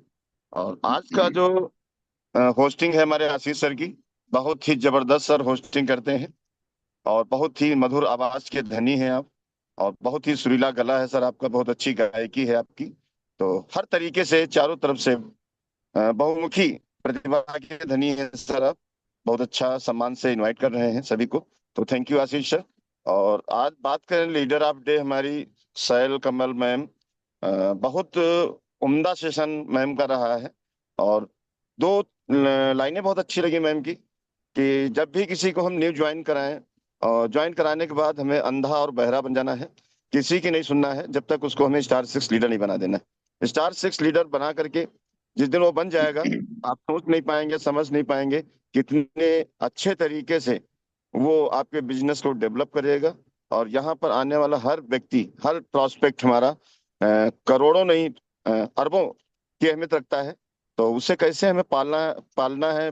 और आज का जो होस्टिंग है हमारे आशीष सर की, बहुत ही जबरदस्त सर होस्टिंग करते हैं और बहुत ही मधुर आवाज के धनी हैं आप, और बहुत ही सुरीला गला है सर आपका, बहुत अच्छी गायकी है आपकी। तो हर तरीके से चारों तरफ से बहुमुखी प्रतिभा के धनी है सर आप। बहुत अच्छा सम्मान से इनवाइट कर रहे हैं सभी को, तो थैंक यू आशीष सर। और आज बात करें लीडर ऑफ डे हमारी सैल कमल मैम, बहुत उम्दा सेशन मैम का रहा है। और दो लाइनें बहुत अच्छी लगी मैम की, कि जब भी किसी को हम न्यू ज्वाइन कराएं और ज्वाइन कराने के बाद हमें अंधा और बहरा बन जाना है, किसी की नहीं सुनना है जब तक उसको हमें स्टार 6 लीडर नहीं बना देना है। स्टार 6 लीडर बना करके जिस दिन वो बन जाएगा, आप सोच नहीं पाएंगे, समझ नहीं पाएंगे कितने अच्छे तरीके से वो आपके बिजनेस को डेवलप करेगा। और यहाँ पर आने वाला हर व्यक्ति, हर प्रॉस्पेक्ट हमारा करोड़ों नहीं अरबों की अहमियत रखता है। तो उसे कैसे हमें पालना है,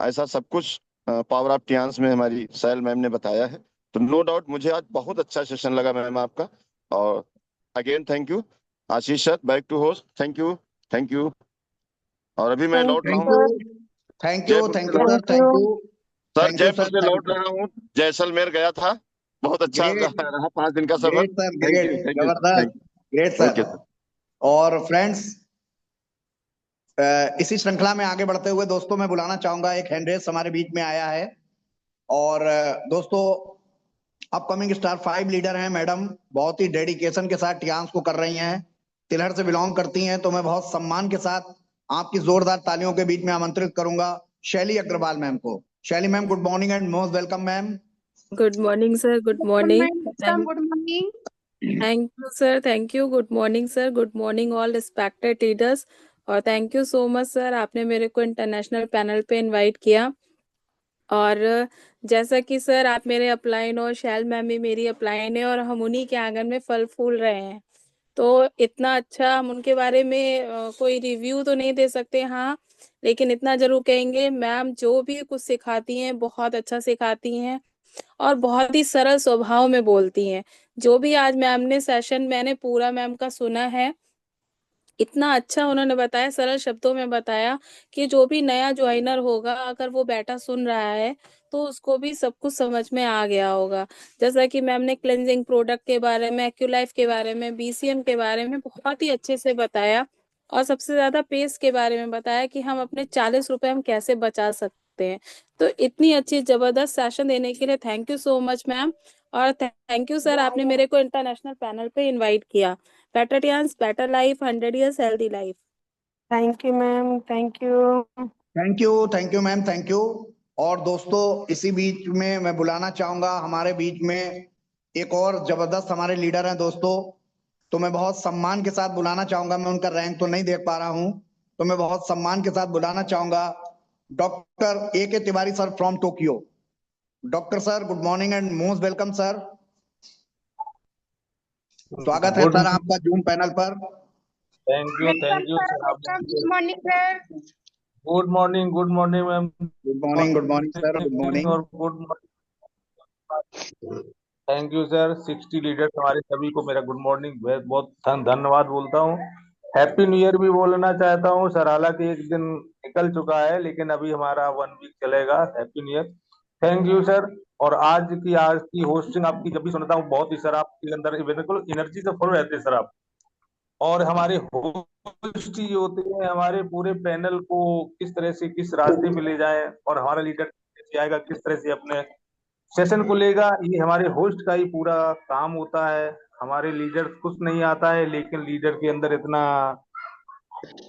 ऐसा सब कुछ पावर ऑफ टियान्स में हमारी सैल मैम ने बताया है। तो नो डाउट मुझे आज बहुत अच्छा सेशन लगा मैम आपका। और again thank you Ashish sir, back to host. Thank you, thank you. और अभी मैं लौट रहा थैंक हूँ, you, thank you, thank you sir, thank you, sir thank you Jaipur sir, से थैंक लौट यू। रहा हूँ, जैसलमेर गया था, बहुत अच्छा ग्रेट, रहा 5 दिन का सफर। Great sir, thank you, great, thank you, जबरदस्त, ग्रेट ओके सर। सर। और फ्रेंड्स, इसी श्रृंखला में आगे बढ़ते हुए दोस्तों मैं बुलाना चाहूंगा, एक हैंडरेस हमारे बीच में आया है। और दोस्तों, अपकमिंग स्टार 5 लीडर हैं मैडम, बहुत ही डेडिकेशन के साथ टियान्स को कर रही हैं, तिलहर से बिलोंग करती हैं। तो मैं बहुत सम्मान के साथ आपकी जोरदार तालियों के बीच में आमंत्रित करूंगा शैली अग्रवाल मैम को। Shaili ma'am, good morning and most welcome ma'am. Good morning sir, good morning. Good morning. Thank you sir, thank you. Good morning sir, good morning all respected leaders. और thank you so much sir, आपने मेरे को इंटरनेशनल पैनल पे इनवाइट किया। और जैसा कि सर आप मेरे अपलाइन और शैल मैम भी मेरी अपलाइन है, और हम उन्हीं के आंगन में फल फूल रहे हैं। तो इतना अच्छा हम उनके बारे में कोई रिव्यू तो नहीं दे सकते, हाँ, लेकिन इतना जरूर कहेंगे मैम जो भी कुछ सिखाती हैं बहुत अच्छा सिखाती हैं और बहुत ही सरल स्वभाव में बोलती हैं। जो भी आज मैम ने सेशन मैंने पूरा मैम का सुना है, इतना अच्छा उन्होंने बताया, सरल शब्दों में बताया कि जो भी नया ज्वाइनर होगा अगर वो बैठा सुन रहा है तो उसको भी सब कुछ समझ में आ गया होगा। जैसा कि मैम ने क्लेंजिंग प्रोडक्ट के बारे में, एक्यूलाइफ के बारे में, बीसीएम के बारे में बहुत ही अच्छे से बताया और सबसे ज्यादा पेस के बारे में बताया कि हम अपने 40 रुपए हम कैसे बचा सकते हैं। तो इतनी अच्छी जबरदस्त सेशन देने के लिए thank you so much ma'am. और थैंक यू सर, आपने मेरे को इंटरनेशनल पैनल पे इनवाइट किया। Better chance, better life, 100 years healthy life. Thank you ma'am, thank you. Thank you ma'am, thank you. और दोस्तों इसी बीच में मैं बुलाना चाहूंगा हमारे बीच में एक और जबरदस्त हमारे लीडर हैं दोस्तों। तो मैं बहुत सम्मान के साथ बुलाना चाहूंगा, मैं उनका रैंक तो नहीं देख पा रहा हूं, तो मैं बहुत सम्मान के साथ बुलाना चाहूंगा doctor A K Tiwari sir from Tokyo. Doctor sir, good morning and most welcome sir. स्वागत है गुड सर आपका जूम पैनल पर। Thank you sir. Good morning sir. Good morning ma'am. Good morning sir, good morning. और good morning. Thank you sir. 60 leaders हमारे सभी को मेरा गुड मॉर्निंग, बहुत धन्यवाद बोलता हूँ। हैप्पी न्यू ईयर भी बोलना चाहता हूँ सर, हालांकि एक दिन निकल चुका है लेकिन अभी हमारा 1 वीक चलेगा। Happy new year, thank you sir. और आज की होस्टिंग आपकी जब भी सुनता हूँ बहुत ही सर, आपके अंदर बिल्कुल एनर्जी से फुल रहते हैं सर आप। और हमारे होस्ट ही होते हैं हमारे पूरे पैनल को किस तरह से किस रास्ते पे ले जाएं और हमारा लीडर कैसे आएगा, किस तरह से अपने सेशन को लेगा, ये हमारे होस्ट का ही पूरा काम होता है। हमारे लीडर कुछ नहीं आता है लेकिन लीडर के अंदर इतना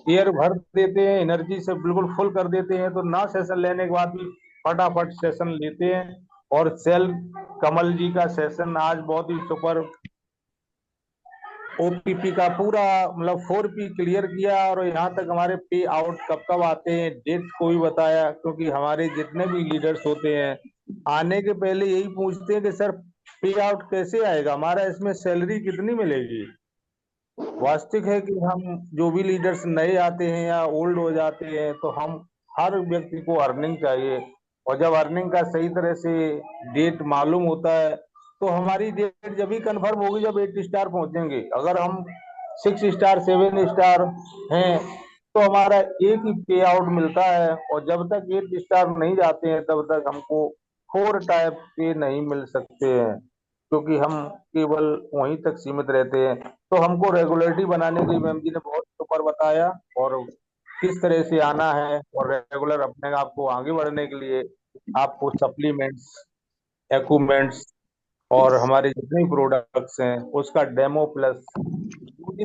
एयर भर देते हैं, एनर्जी से बिल्कुल फुल कर देते हैं, तो ना सेशन लेने के बाद भी फटाफट सेशन लेते हैं। और सेल कमल जी का सेशन आज बहुत ही सुपर, ओपीपी का पूरा मतलब 4P क्लियर किया। और यहाँ तक हमारे पे आउट कब कब आते हैं डेट को भी बताया, क्योंकि हमारे जितने भी लीडर्स होते हैं आने के पहले यही पूछते हैं कि सर पे आउट कैसे आएगा, हमारा इसमें सैलरी कितनी मिलेगी। वास्तविक है कि हम जो भी लीडर्स नए आते हैं या ओल्ड हो जाते हैं तो हम हर व्यक्ति को अर्निंग चाहिए, और जब अर्निंग का सही तरह से डेट मालूम होता है तो हमारी डेट जब भी कंफर्म होगी जब 8 स्टार पहुंचेंगे। अगर हम 6 स्टार 7 स्टार हैं तो हमारा एक ही पे आउट मिलता है, और जब तक 8 स्टार नहीं जाते हैं तब तक हमको 4 टाइप पे नहीं मिल सकते हैं, क्योंकि हम केवल वहीं तक सीमित रहते हैं। तो हमको रेगुलरिटी बनाने के लिए मैम जी ने बहुत ऊपर बताया और किस तरह से आना है, और रेगुलर अपने आप को आगे बढ़ने के लिए आपको सप्लीमेंट्स, एक्यूपमेंट्स और हमारे जितने प्रोडक्ट्स हैं उसका डेमो प्लस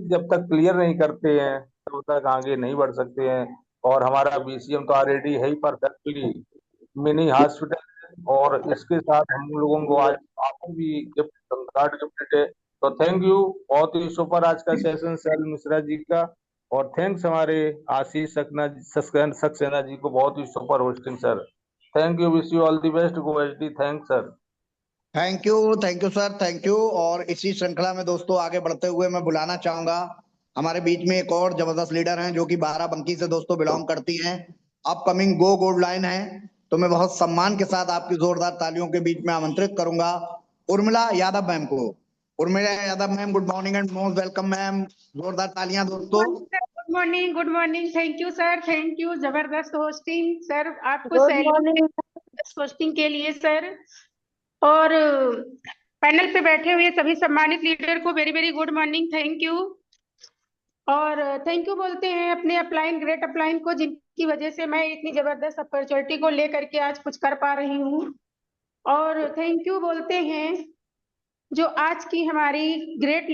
जब तक क्लियर नहीं करते हैं तब तक आगे नहीं बढ़ सकते हैं। और हमारा बीसीएम तो ऑलरेडी है ही परफेक्टली मिनी हॉस्पिटल, और इसके साथ हम लोगों को आज आपको भी गिफ्ट कार्ड गिफ्ट है। तो थैंक यू, बहुत ही सुपर आज का सेशन सैल मिश्रा जी का। और थैंक्स हमारे आशीष सक्सेना जी को, बहुत ही super hosting sir. Thank you, wish you all the best, go HD. Thanks sir. Thank you sir, thank you. और इसी श्रृंखला में दोस्तों आगे बढ़ते हुए मैं बुलाना चाहूंगा हमारे बीच में एक और जबरदस्त लीडर हैं जो कि बाराबंकी से दोस्तों बिलोंग करती हैं, अपकमिंग गो गोल्ड लाइन है। तो मैं बहुत सम्मान के साथ आपकी जोरदार तालियों के बीच में आमंत्रित करूंगा उर्मिला यादव मैम को। Urmila Yadav ma'am, good morning and most welcome ma'am. जोरदार तालियां दोस्तों। Good morning, thank you sir, thank you. जबरदस्त होस्टिंग सर, आपको गुड सैल्यूट मॉर्निंग। होस्टिंग के लिए सर। और पैनल पे बैठे हुए सभी सम्मानित लीडर को very very good morning, thank you. और थैंक यू बोलते हैं अपने अपलाइन, ग्रेट अपलाइन को, जिनकी वजह से मैं इतनी जबरदस्त अपॉर्चुनिटी को लेकर के आज कुछ कर पा रही हूँ। और थैंक यू बोलते हैं जो आज की हमारी ग्रेट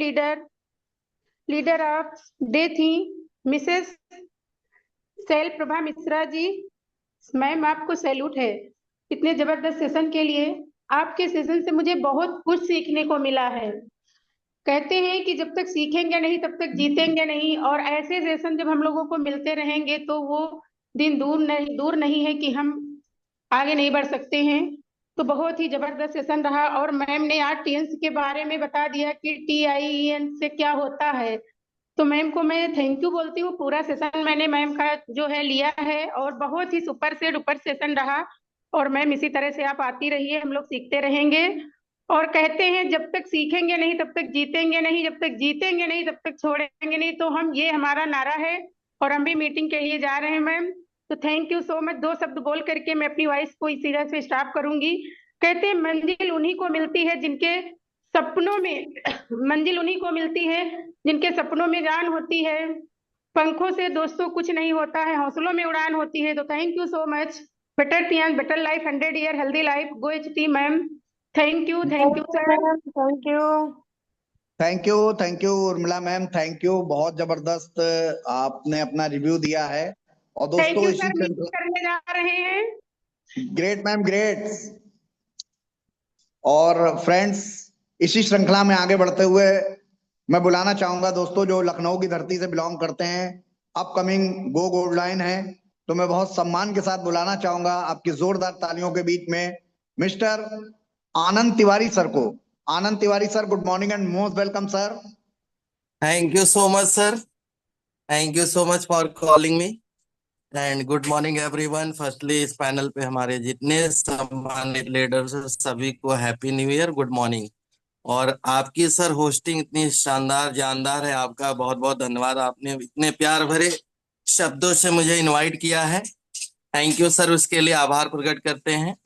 लीडर ऑफ डे थी मिसेस शैल प्रभा मिश्रा जी। मैम आपको सैल्यूट है इतने जबरदस्त सेशन के लिए। आपके सेशन से मुझे बहुत कुछ सीखने को मिला है। कहते हैं कि जब तक सीखेंगे नहीं तब तक जीतेंगे नहीं, और ऐसे सेशन जब हम लोगों को मिलते रहेंगे तो वो दिन दूर नहीं है कि हम आगे नहीं बढ़ सकते हैं। तो बहुत ही जबरदस्त सेशन रहा, और मैम ने आज टीएनसी के बारे में बता दिया कि TIEN से क्या होता है। तो मैम को मैं थैंक यू बोलती हूँ। पूरा सेशन मैंने मैम का जो है लिया है, और बहुत ही सुपर से डुपर सेशन रहा। और मैम इसी तरह से आप आती रहिए, हम लोग सीखते रहेंगे। और कहते हैं जब तक सीखेंगे नहीं तब तक जीतेंगे नहीं, जब तक जीतेंगे नहीं तब तक छोड़ेंगे नहीं। तो हम, ये हमारा नारा है और हम भी मीटिंग के लिए जा रहे हैं मैम। तो थैंक यू सो मच। 2 शब्द बोल करके मैं अपनी वॉइस को इसी तरह से स्टॉप करूंगी। कहते हैं मंजिल उन्हीं को मिलती है जिनके सपनों में मंजिल उन्हीं को मिलती है जिनके सपनों में जान होती है। पंखों से दोस्तों कुछ नहीं होता है, हौसलों में उड़ान होती है। तो thank you so much. Better Tian, better life, 100 year healthy life, go HT ma'am. Thank you sir. Thank you. Thank you Urmila ma'am, thank you. बहुत जबरदस्त आपने अपना रिव्यू दिया है। और थैंक दोस्तों यू इसी सर, मीटिंग करने जा रहे हैं। Great ma'am, great. और फ्रेंड्स, इसी श्रृंखला में आगे बढ़ते हुए मैं बुलाना चाहूंगा दोस्तों जो लखनऊ की धरती से बिलोंग करते हैं, अपकमिंग गो गोल्ड लाइन है, तो मैं बहुत सम्मान के साथ बुलाना चाहूंगा आपकी जोरदार तालियों के बीच में मिस्टर आनंद तिवारी सर को। Anand Tiwari sir, good morning and most welcome sir. Thank you so much, sir. Thank you so much for calling me. And good morning everyone. Firstly, इस पैनल पे हमारे जितने सम्मानित लीडर्स हैं सभी को happy new year, good morning. और आपकी सर होस्टिंग इतनी शानदार जानदार है, आपका बहुत बहुत धन्यवाद। आपने इतने प्यार भरे शब्दों से मुझे इनवाइट किया है, थैंक यू सर, उसके लिए आभार प्रकट करते हैं।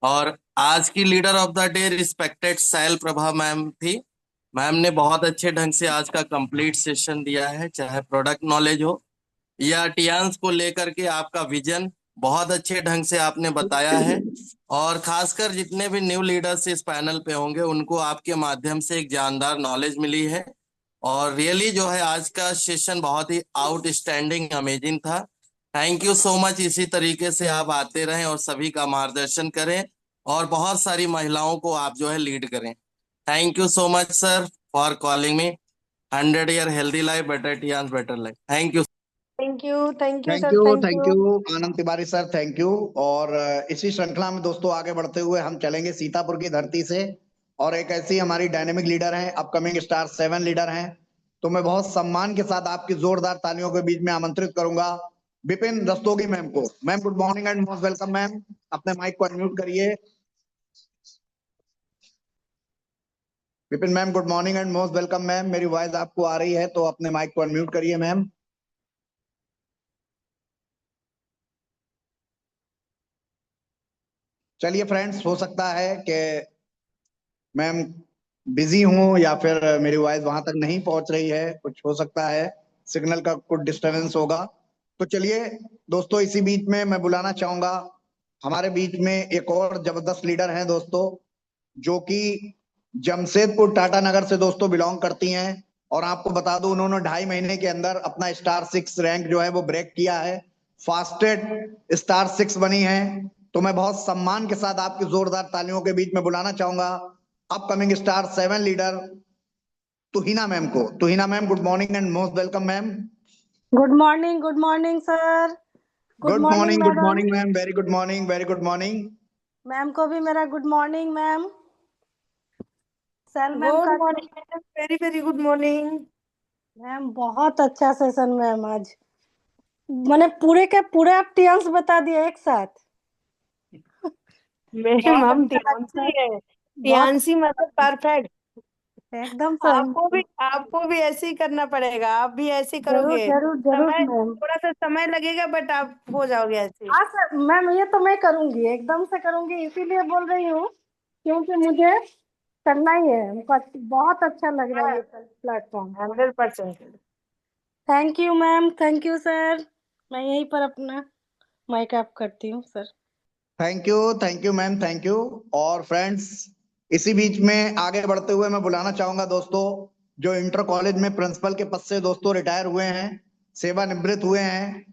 और आज की leader of the day respected Sail Prabha ma'am थी। मैम ने बहुत अच्छे ढंग से आज का कंप्लीट सेशन दिया है, चाहे प्रोडक्ट नॉलेज हो या टियान्स को लेकर के आपका विजन बहुत अच्छे ढंग से आपने बताया है। और खासकर जितने भी न्यू लीडर्स इस पैनल पे होंगे उनको आपके माध्यम से एक जानदार नॉलेज मिली है। और रियली जो है आज का सेशन बहुत ही आउटस्टैंडिंग अमेजिंग था। Thank you so much. इसी तरीके से आप आते रहें और सभी का मार्गदर्शन करें और बहुत सारी महिलाओं को आप जो है लीड करें। Thank you so much sir for calling me. 100 year healthy life, better टियान्स, better life. Thank you. Thank you sir, thank you Anand Tiwari sir, thank you. और इसी श्रृंखला में दोस्तों आगे बढ़ते हुए हम चलेंगे सीतापुर की धरती से, और एक ऐसी हमारी डायनेमिक लीडर हैं, अपकमिंग स्टार 7 लीडर हैं। तो मैं बहुत सम्मान के साथ आपकी जोरदार तालियों के बीच में आमंत्रित करूंगा विपिन रस्तोगी मैम को। Ma'am good morning and most welcome ma'am. अपने माइक को अनम्यूट करिए। Vipin ma'am good morning and most welcome ma'am. मेरी वॉइस आपको आ रही है तो अपने माइक को अनम्यूट करिए मैम। चलिए फ्रेंड्स, हो सकता है कि मैम बिजी हूं या फिर मेरी वॉइस वहां तक नहीं पहुंच रही है, कुछ हो सकता है, सिग्नल का कुछ डिस्टरबेंस होगा। तो चलिए दोस्तों, इसी बीच में मैं बुलाना चाहूंगा हमारे बीच में एक और जबरदस्त लीडर हैं दोस्तों, जो कि जमशेदपुर टाटा नगर से दोस्तों बिलोंग करती हैं। और आपको बता दूं, उन्होंने 2.5 महीने के अंदर अपना स्टार 6 रैंक जो है वो ब्रेक किया है, फास्टेस्ट स्टार 6 बनी है। तो मैं बहुत सम्मान के साथ आपकी जोरदार तालियों के बीच में बुलाना चाहूंगा upcoming star 7 leader Tuhina ma'am को। Tuhina ma'am good morning and most welcome ma'am. Good morning sir. Good morning ma'am, very good morning, very good morning. Ma'am को भी मेरा good morning ma'am. Sir ma'am good morning, very very good morning ma'am. बहुत अच्छा सेशन मैम आज, मैंने पूरे के पूरे आप टियान्स बता दिए एक साथ। मैम हम टियान्सी है, टियान्सी मतलब परफेक्ट। एकदम आपको भी ऐसे ही करना पड़ेगा, आप भी ऐसे ही करोगे। जरूर समय मैम। थोड़ा सा समय लगेगा बट आप हो जाओगे ऐसे। हाँ सर मैम, ये तो मैं करूंगी, एकदम से करूंगी, इसीलिए बोल रही हूँ क्योंकि मुझे करना ही है। हमको बहुत अच्छा लग रहा है ये platform. 100%। Thank you ma'am, thank you sir. मैं यहीं पर अपना माइक अप करती हूँ sir. Thank you ma'am, thank you. और फ्रेंड्स, इसी बीच में आगे बढ़ते हुए मैं बुलाना चाहूंगा दोस्तों जो इंटर कॉलेज में प्रिंसिपल के पद से दोस्तों रिटायर हुए हैं, सेवानिवृत्त हुए हैं।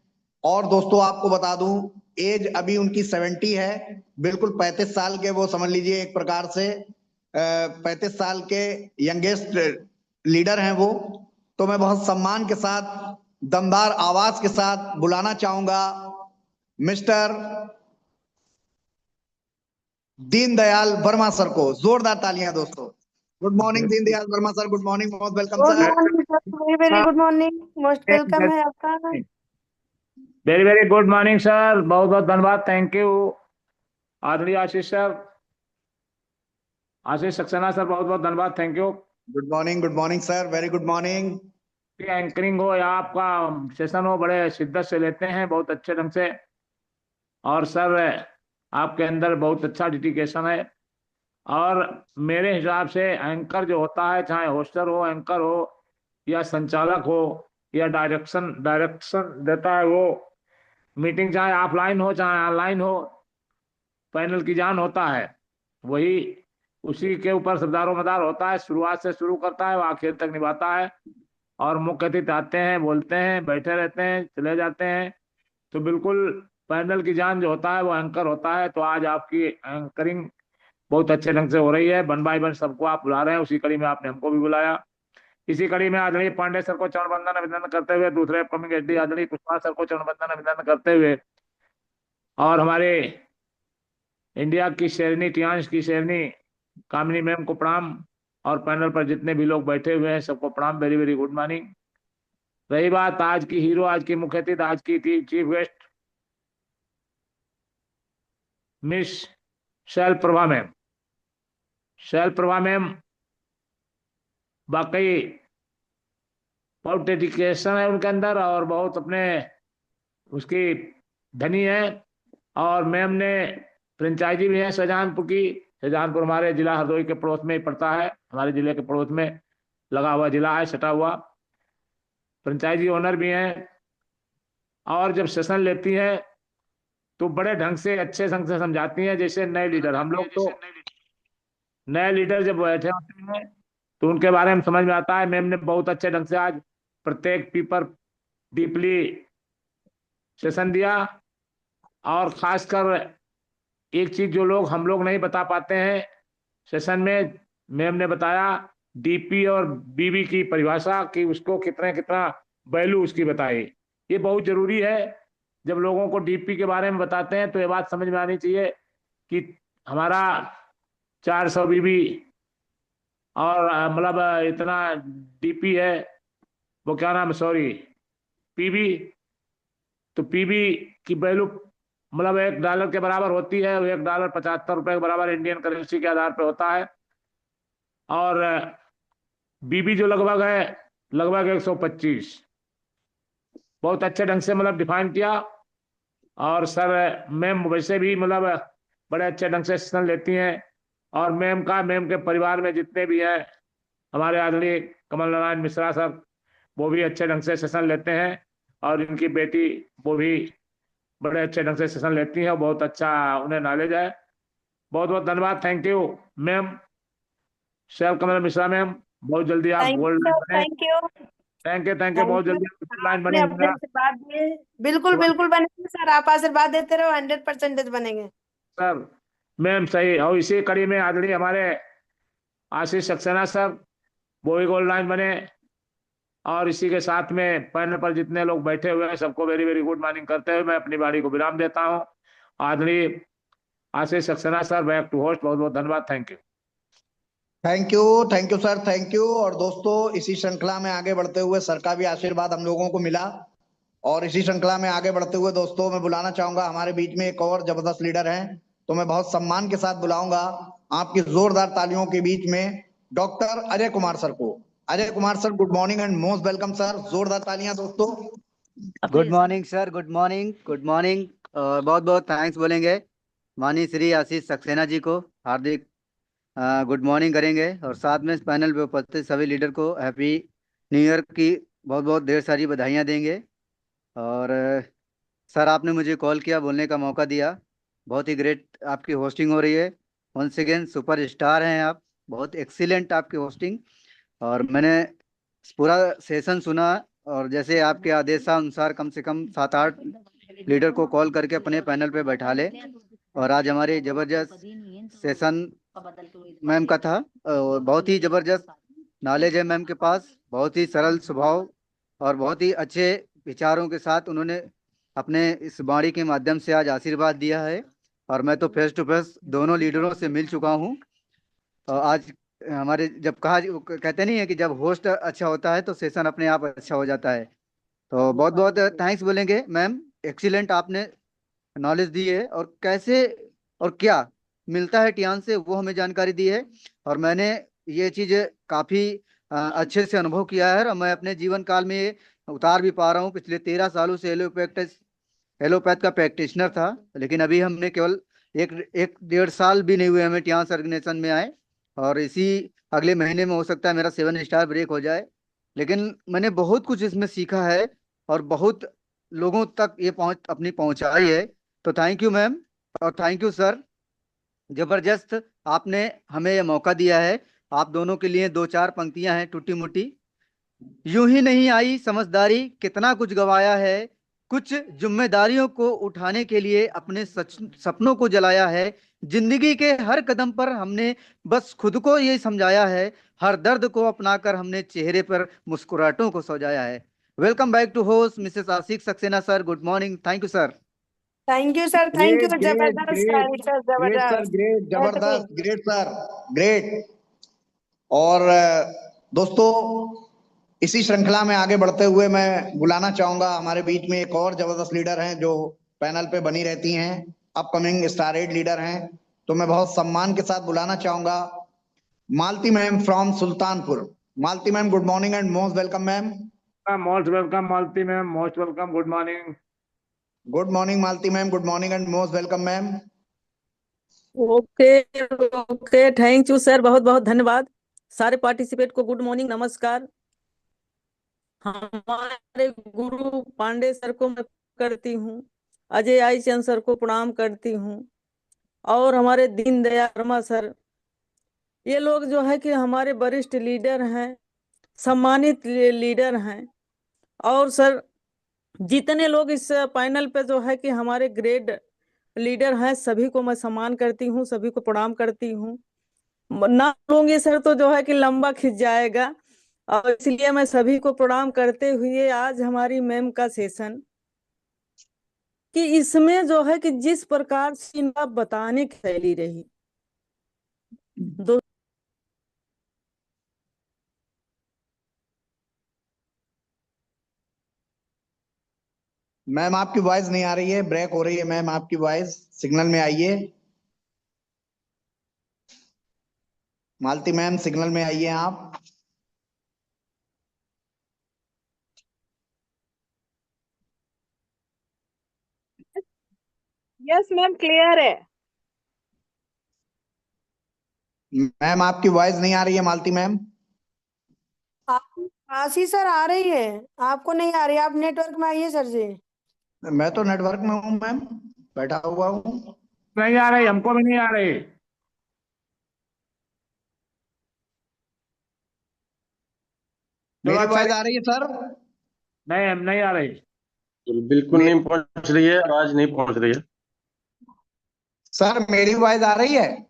और दोस्तों आपको बता दूं, एज अभी उनकी 70 है, बिल्कुल 35 साल के वो समझ लीजिए एक प्रकार से 35 साल के यंगेस्ट लीडर हैं वो। तो मैं बहुत सम्मान के साथ, दमदार आवाज के साथ बुलाना चाहूंगा मिस्टर दीनदयाल वर्मा सर को। जोरदार तालियां दोस्तों। Good morning Deendayal Verma sir, good morning, most welcome good sir. Morning sir, very good morning, most welcome है आपका। Very very good morning sir, बहुत बहुत धन्यवाद, थैंक यू आदरणीय आशीष सर। आशीष सक्सेना सर, बहुत बहुत धन्यवाद, thank you. Good morning sir, very good morning. Anchoring हो या आपका सेशन हो, बड़े शिद्दत से लेते हैं, बहुत अच्छे ढंग से। और सर आपके अंदर बहुत अच्छा डेडिकेशन है। और मेरे हिसाब से एंकर जो होता है, चाहे होस्टर हो, एंकर हो, या संचालक हो, या डायरेक्शन देता है वो, मीटिंग चाहे ऑफलाइन हो चाहे ऑनलाइन हो, पैनल की जान होता है। वही उसी के ऊपर सबदारो मदार होता है, शुरुआत से शुरू करता है, वो आखिर तक निभाता है। और मुख्य अतिथि आते हैं, बोलते हैं, बैठे रहते हैं, चले जाते हैं। तो बिल्कुल पैनल की जान जो होता है वो एंकर होता है। तो आज आपकी एंकरिंग बहुत अच्छे ढंग से हो रही है, वन बाय वन सबको आप बुला रहे हैं, उसी कड़ी में आपने हमको भी बुलाया। इसी कड़ी में आदरणीय पांडे सर को चरण वंदन अभिनंदन करते हुए, दूसरे अपकमिंग एसडी आदरणीय कुशवाहा सर को चरण वंदन अभिनंदन करते हुए, और हमारे इंडिया की शेरनी, टियांश की शेरनी कामिनी मैम को प्रणाम, और पैनल पर जितने भी लोग बैठे हुए हैं सबको प्रणाम, वेरी वेरी गुड मॉर्निंग। रही बात आज की हीरो, आज की मुख्य अतिथि, आज की थी चीफ गेस्ट मिस शैल प्रभा मैम। शैल प्रभा मैम वाकई बहुत डेडिकेशन है उनके अंदर, और बहुत अपने उसकी धनी है। और मैम ने फ्रेंचाइजी भी है शाहजहानपुर की। शाहजहानपुर हमारे जिला हरदोई के पड़ोस में ही पड़ता है, हमारे जिले के पड़ोस में लगा हुआ जिला है, सटा हुआ। फ्रेंचाइजी ओनर भी हैं। और जब सेशन लेती हैं तो बड़े ढंग से, अच्छे ढंग से समझाती हैं, जैसे नए लीडर। हम लोग तो नए लीडर जब बैठे होते हैं तो उनके बारे में समझ में आता है। मैम ने बहुत अच्छे ढंग से आज प्रत्येक पेपर डीपली सेशन दिया। और खासकर एक चीज जो लोग हम लोग नहीं बता पाते हैं सेशन में, मैम ने बताया डीपी और बीबी की परिभाषा, कि उसको कितना कितना वैल्यू उसकी बताई। ये बहुत जरूरी है। जब लोगों को डीपी के बारे में बताते हैं तो ये बात समझ में आनी चाहिए कि हमारा 400 बीबी और मतलब इतना डीपी है, वो क्या नाम, सॉरी, पीबी। तो पीबी की वैल्यू मतलब $1 के बराबर होती है। $1 $75 के बराबर इंडियन करेंसी के आधार पर होता है। और बीबी जो लगभग है, लगभग 125। बहुत अच्छे ढंग से मतलब डिफाइन किया। और सर मैम वैसे भी मतलब बड़े अच्छे ढंग से सेशन लेती हैं। और मैम के परिवार में जितने भी हैं, हमारे आदरणीय कमल नारायण मिश्रा सर, वो भी अच्छे ढंग से सेशन लेते हैं। और इनकी बेटी वो भी बड़े अच्छे ढंग से सेशन लेती हैं, और बहुत अच्छा उन्हें नॉलेज है। बहुत बहुत धन्यवाद, thank you ma'am, Shail Kamal Mishra ma'am. बहुत जल्दी आप थैंक गोल्ड यू लाइन बने। थैंक यू थैंक यू, बहुत थैंक यू। जल्दी आप गोल्ड लाइन आपने अपने बनेंगे। आशीर्वाद दिए। बिल्कुल बिल्कुल बनेंगे सर, आप आशीर्वाद देते रहो, 100% बनेंगे। सर मैम सही। और इसी कड़ी में आदरणीय हमारे आशीष सक्सेना सर, वो भी गोल्ड लाइन बने। और इसी के साथ में पैनल पर जितने लोग बैठे हुए हैं सबको वेरी वेरी गुड मॉर्निंग करते हुए मैं अपनी बारी को विराम देता हूँ। आदरणीय Ashish Saxena sir, back to host, बहुत बहुत धन्यवाद, thank you. Thank you sir, thank you. और दोस्तों इसी श्रृंखला में आगे बढ़ते हुए सर का भी आशीर्वाद हम लोगों को मिला। और इसी श्रृंखला में आगे बढ़ते हुए दोस्तों मैं बुलाना चाहूंगा हमारे बीच में एक और जबरदस्त लीडर हैं। तो मैं बहुत सम्मान के साथ बुलाऊंगा आपकी जोरदार तालियों के बीच में डॉक्टर अजय कुमार सर को। Ajay Kumar sir, good morning and most welcome sir. जोरदार तालियां दोस्तों। Good morning sir, good morning, good morning. बहुत बहुत थैंक्स बोलेंगे माननीय श्री आशीष सक्सेना जी को, हार्दिक गुड मॉर्निंग करेंगे। और साथ में इस पैनल पे उपस्थित सभी लीडर को हैप्पी न्यू ईयर की बहुत बहुत ढेर सारी बधाइयाँ देंगे। और सर आपने मुझे कॉल किया, बोलने का मौका दिया, बहुत ही ग्रेट आपकी होस्टिंग हो रही है। वंस अगेन सुपर स्टार हैं आप, बहुत एक्सीलेंट आपकी होस्टिंग। और मैंने पूरा सेशन सुना, और जैसे आपके आदेशानुसार कम से कम 7-8 लीडर को कॉल करके अपने पैनल पे बैठा ले। और आज हमारे जबरदस्त सेशन मैम का था, और बहुत ही जबरदस्त नॉलेज है मैम के पास, बहुत ही सरल स्वभाव और बहुत ही अच्छे विचारों के साथ उन्होंने अपने इस वाणी के माध्यम से आज आशीर्वाद दिया है। और मैं तो फेस टू फेस दोनों लीडरों से मिल चुका हूँ। और आज हमारे जब कहा, कहते नहीं है कि जब होस्ट अच्छा होता है तो सेशन अपने आप अच्छा हो जाता है। तो बहुत बहुत थैंक्स बोलेंगे मैम, एक्सीलेंट आपने नॉलेज दी है। और कैसे और क्या मिलता है टियान से, वो हमें जानकारी दी है। और मैंने ये चीज काफी अच्छे से अनुभव किया है, और मैं अपने जीवन काल में ये उतार भी पा रहा हूँ। पिछले 13 सालों से एलोपैथ का प्रैक्टिशनर था, लेकिन अभी हमने केवल एक एक 1.5 साल भी नहीं हुए हमें टियान्स ऑर्गेनाइजेशन में आए, और इसी अगले महीने में हो सकता है मेरा 7 स्टार ब्रेक हो जाए। लेकिन मैंने बहुत कुछ इसमें सीखा है, और बहुत लोगों तक ये अपनी पहुंचाई है। तो थैंक यू मैम, और थैंक यू सर। जबरदस्त आपने हमें ये मौका दिया है। आप दोनों के लिए 2-4 पंक्तियां हैं टूटी मुट्टी। यूं ही नहीं आई समझदारी, कितना कुछ गवाया है, कुछ जिम्मेदारियों को उठाने के लिए अपने सपनों को जलाया है। जिंदगी के हर कदम पर हमने बस खुद को ये समझाया है, हर दर्द को अपनाकर हमने चेहरे पर मुस्कुराहटों को सजाया है। Welcome back to host Mrs Ashiq Saxena sir. Good morning. Thank you sir. Thank you sir, thank you. Great great जबरदस्त ग्रेट सर, ग्रेट सर, जबरदस्त, ग्रेट, बेहतरीन। जबरदस्त, ग्रेट सर, ग्रेट। और दोस्तों, इसी श्रृंखला में आगे बढ़ते हुए मैं बुलाना चाहूंगा, हमारे बीच में एक और जबरदस्त लीडर हैं जो पैनल पे बनी रहती हैं, अपकमिंग स्टार एड लीडर हैं। तो मैं बहुत सम्मान के साथ बुलाना चाहूंगा Malti ma'am from Sultanpur. Malti ma'am, good morning and most welcome ma'am. Most welcome Malti ma'am, most welcome, good morning. Good morning Malti ma'am, good morning and most welcome ma'am. Okay okay, thank you sir, बहुत बहुत धन्यवाद। सारे पार्टिसिपेट को गुड मॉर्निंग, नमस्कार। हमारे गुरु पांडे सर को मैं करती हूँ, अजय आई चंद सर को प्रणाम करती हूँ, और हमारे दीनदयाल वर्मा सर, ये लोग जो है कि हमारे वरिष्ठ लीडर हैं, सम्मानित लीडर हैं। और सर, जितने लोग इस पैनल पे जो है कि हमारे ग्रेड लीडर हैं, सभी को मैं सम्मान करती हूँ, सभी को प्रणाम करती हूँ। ना लूंगी सर तो जो है कि लंबा खिंच जाएगा, और इसलिए मैं सभी को प्रणाम करते हुए आज हमारी मैम का सेशन, कि इसमें जो है कि जिस प्रकार से इनका बताने की शैली रही, दो मैम आपकी वॉइस नहीं आ रही है, ब्रेक हो रही है मैम आपकी वॉइस, सिग्नल में आइए। मालती मैम, सिग्नल में आइए आप। यस मैम, क्लियर है। मैम आपकी वॉइस नहीं आ रही है मालती मैम। आशीष सर आ रही है, आपको नहीं आ रही, आप नेटवर्क में आइए सर जी। मैं तो नेटवर्क में हूँ मैम, बैठा हुआ हूँ। नहीं आ रही, हमको भी नहीं आ रही। मेरी वॉइस आ रही है सर? नहीं, हम नहीं आ रही। बिल्कुल नहीं पहुंच रही है, आवाज नहीं पहुंच रही है। सर मेरी वॉइस आ रही है?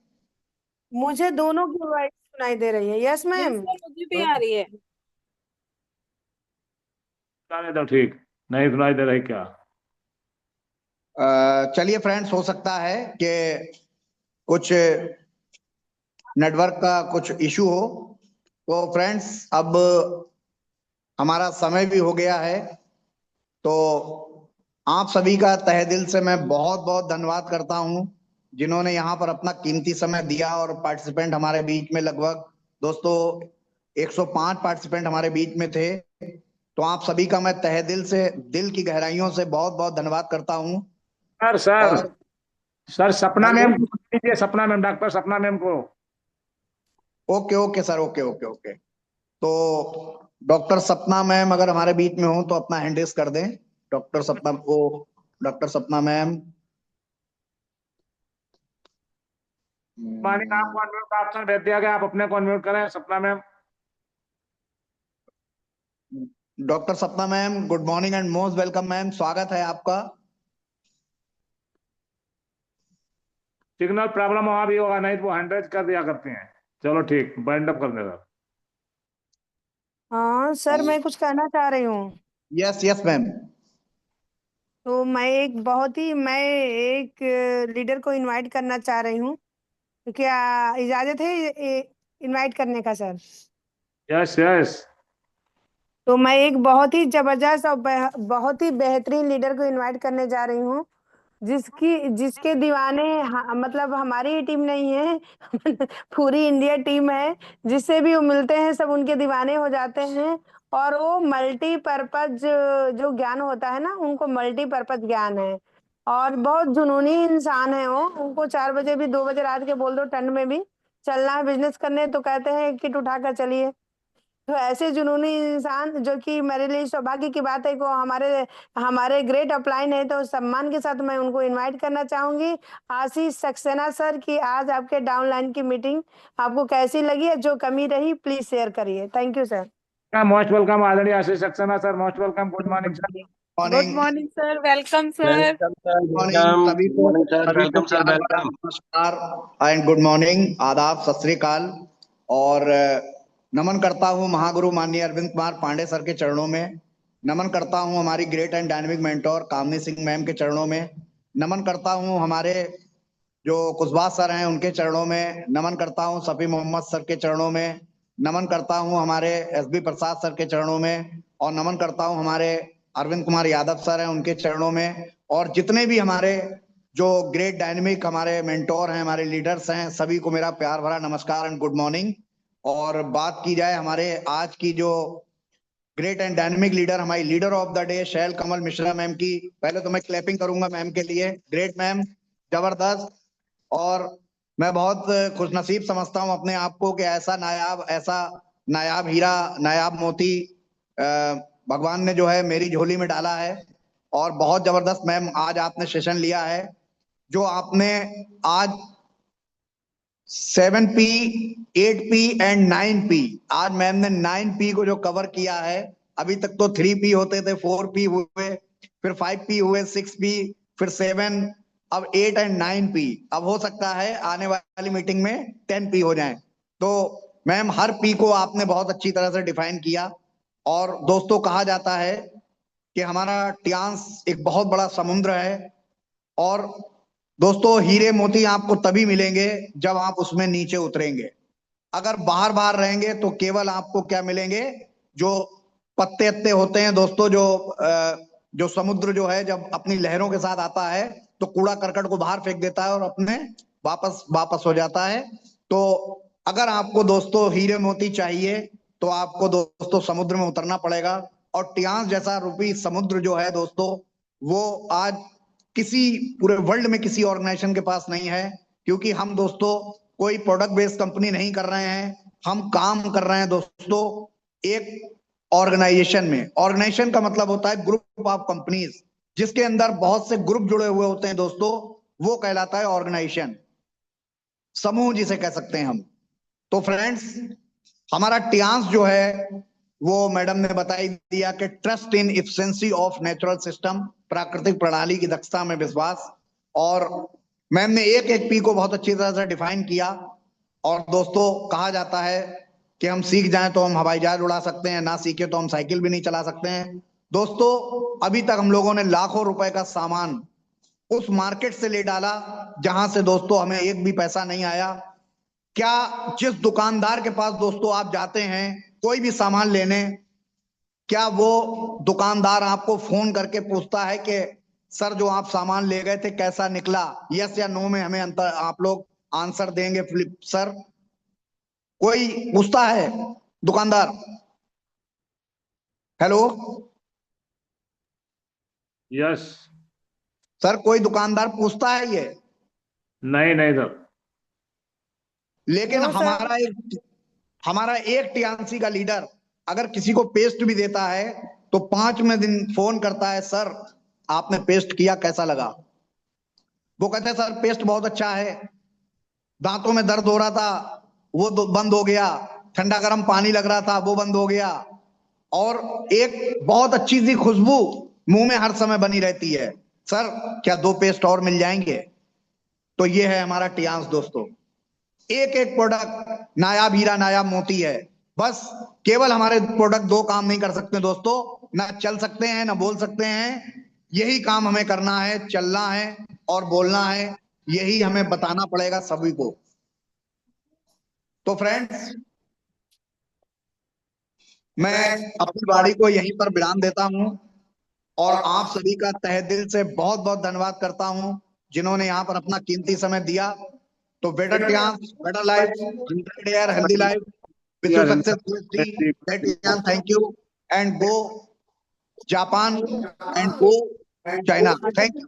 मुझे दोनों की वॉइस सुनाई दे रही है। यस मैम, मुझे भी आ रही है। जाने दो, ठीक नहीं सुनाई दे रही क्या? चलिए फ्रेंड्स, हो सकता है कि कुछ नेटवर्क का कुछ इशू हो। तो फ्रेंड्स, अब हमारा समय भी हो गया है, तो आप सभी का तहे दिल से मैं बहुत बहुत धन्यवाद करता हूं, जिन्होंने यहाँ पर अपना कीमती समय दिया। और पार्टिसिपेंट हमारे बीच में लगभग दोस्तों 105 पार्टिसिपेंट हमारे बीच में थे। तो आप सभी का मैं तहे दिल से, दिल की गहराइयों से बहुत बहुत धन्यवाद करता हूं। सर सपना हेलो। मैम को दीजिए, सपना मैम, डॉक्टर सपना मैम को। Okay okay sir, okay okay okay. तो डॉक्टर सपना मैम अगर हमारे बीच में हो तो अपना हैंड रेज कर दें। डॉक्टर सपना को, डॉक्टर सपना मैम। मानिक, आपको अनम्यूट का ऑप्शन भेज दिया गया, आप अपने को अनम्यूट करें सपना मैम। डॉक्टर सपना ma'am, good morning and most welcome ma'am, स्वागत है आपका। सिग्नल प्रॉब्लम वहां भी होगा, नहीं तो वो हैंड रेज कर दिया करते हैं। चलो ठीक, बाइंड अप कर देगा। हाँ सर, मैं कुछ कहना चाह रही हूँ। Yes yes ma'am. तो मैं एक लीडर को इनवाइट करना चाह रही हूँ, तो क्या इजाजत है इनवाइट करने का सर? Yes yes. तो मैं एक बहुत ही जबरदस्त और बहुत ही बेहतरीन लीडर को इनवाइट करने जा रही हूँ, जिसके दीवाने मतलब हमारी ही टीम नहीं है पूरी इंडिया टीम है। जिससे भी वो मिलते हैं सब उनके दीवाने हो जाते हैं। और वो मल्टीपर्पज जो ज्ञान होता है ना, उनको मल्टीपर्पज ज्ञान है। और बहुत जुनूनी इंसान है वो। उनको 4 बजे भी 2 बजे रात के बोल दो, ठंड में भी चलना है बिजनेस करने, तो कहते हैं किट उठाकर चलिए। तो ऐसे जुनूनी इंसान, जो कि मेरे लिए सौभाग्य की बात है कि वो हमारे हमारे ग्रेट अपलाइन है, तो सम्मान के साथ मैं उनको इनवाइट करना चाहूंगी। आशीष सक्सेना सर की आज आपके डाउनलाइन की मीटिंग आपको कैसी लगी है? जो कमी रही प्लीज शेयर करिए। Thank you sir. Most welcome आदरणीय Ashish Saxena sir, most welcome. Good morning sir. Good morning morning sir, welcome sir. Welcome sir, morning welcome. सभी गुड को। मॉर्निंग सर, सभी को वेलकम सर, प्यार भरा वेलकम। नमस्कार एंड गुड मॉर्निंग, आदाब, सत श्री अकाल। और नमन करता हूं महागुरु माननीय अरविंद कुमार पांडे सर के चरणों में। नमन करता हूं हमारी great and dynamic mentor Kamni Singh ma'am के चरणों में। नमन करता हूं हमारे जो कुशवाहा सर हैं उनके चरणों में। नमन करता हूं सफी मोहम्मद सर के चरणों में। नमन करता हूं हमारे एसबी प्रसाद सर के चरणों में। और नमन करता हूं हमारे अरविंद कुमार यादव सर हैं उनके चरणों में। और जितने भी हमारे जो ग्रेट डायनेमिक हमारे मेंटोर हैं, हमारे लीडर्स हैं, सभी को मेरा प्यार भरा नमस्कार एंड गुड मॉर्निंग। और बात की जाए हमारे आज की जो ग्रेट एंड डायनेमिक लीडर, हमारी leader of the day shell Kamal Mishra ma'am की, पहले तो मैं क्लैपिंग करूंगा मैम के लिए। ग्रेट मैम, जबरदस्त। और मैं बहुत खुशनसीब समझता हूं अपने आप को कि ऐसा नायाब हीरा, नायाब मोती भगवान ने जो है मेरी झोली में डाला है। और बहुत जबरदस्त मैम आज आपने सेशन लिया है। जो आपने आज 7P, 8P एंड 9P, आज मैम ने 9P को जो कवर किया है। अभी तक तो 3P होते थे, 4P हुए, फिर 5P हुए, 6P, फिर 7, अब 8 एंड 9P। अब हो सकता है आने वाली मीटिंग में 10P हो जाए। तो मैम हर P को आपने बहुत अच्छी तरह से डिफाइन किया। और दोस्तों कहा जाता है कि हमारा ट्यांस एक बहुत बड़ा समुद्र है। और दोस्तों हीरे मोती आपको तभी मिलेंगे जब आप उसमें नीचे उतरेंगे। अगर बाहर बाहर रहेंगे तो केवल आपको क्या मिलेंगे, जो पत्ते अत्ते होते हैं दोस्तों, जो समुद्र जो है जब अपनी लहरों के साथ आता है तो कूड़ा करकट को बाहर फेंक देता है और अपने वापस हो जाता है। तो अगर आपको दोस्तों हीरे मोती चाहिए तो आपको दोस्तों समुद्र में उतरना पड़ेगा। और ट्यांस जैसा रूपी समुद्र जो है दोस्तों, वो आज किसी पूरे वर्ल्ड में किसी ऑर्गेनाइजेशन के पास नहीं है। क्योंकि हम दोस्तों कोई प्रोडक्ट बेस्ड कंपनी नहीं कर रहे हैं, हम काम कर रहे हैं दोस्तों एक ऑर्गेनाइजेशन में। ऑर्गेनाइजेशन का मतलब होता है ग्रुप ऑफ कंपनीज, जिसके अंदर बहुत से ग्रुप जुड़े हुए होते हैं दोस्तों, वो कहलाता है ऑर्गेनाइजेशन, समूह जिसे कह सकते हैं हम। तो फ्रेंड्स, हमारा ट्यांस जो है वो मैडम ने बता ही दिया कि trust in efficiency of natural system, प्राकृतिक प्रणाली की दक्षता में विश्वास। और मैम ने एक एक पी को बहुत अच्छी तरह से डिफाइन किया। और दोस्तों कहा जाता है कि हम सीख जाएं तो हम हवाई जहाज उड़ा सकते हैं, ना सीखे तो हम साइकिल भी नहीं चला सकते हैं। दोस्तों अभी तक हम लोगों ने लाखों रुपए का सामान उस मार्केट से ले डाला जहां से दोस्तों हमें एक भी पैसा नहीं आया। क्या जिस दुकानदार के पास दोस्तों आप जाते हैं कोई भी सामान लेने, क्या वो दुकानदार आपको फोन करके पूछता है कि सर जो आप सामान ले गए थे कैसा निकला? यस या नो में हमें अंतर आप लोग आंसर देंगे फिलिप सर। कोई पूछता है दुकानदार? हेलो यस सर, कोई दुकानदार पूछता है ये? नहीं नहीं सर। लेकिन नो सर। हमारा एक टीएनसी का लीडर अगर किसी को पेस्ट भी देता है तो 5वें दिन फोन करता है, सर आपने पेस्ट किया कैसा लगा? वो कहते हैं सर पेस्ट बहुत अच्छा है, दांतों में दर्द हो रहा था वो बंद हो गया, ठंडा गर्म पानी लग रहा था वो बंद हो गया, और एक बहुत अच्छी सी खुशबू मुंह में हर समय बनी रहती है। सर क्या 2 पेस्ट और मिल जाएंगे? तो ये है हमारा टियांस दोस्तों। एक एक प्रोडक्ट नायाब हीरा नायाब मोती है। बस केवल हमारे प्रोडक्ट 2 काम नहीं कर सकते दोस्तों, ना चल सकते हैं ना बोल सकते हैं। यही काम हमें करना है, चलना है और बोलना है, यही हमें बताना पड़ेगा सभी को। तो फ्रेंड्स, मैं अपनी वाणी को यहीं पर विराम देता हूं और आप सभी का तहे दिल से बहुत बहुत धन्यवाद करता हूं जिन्होंने यहाँ पर अपना कीमती समय दिया। तो better chance, better life, 100 year healthy life, wish you success, PhD, thank you, and go Japan and go China. Thank you.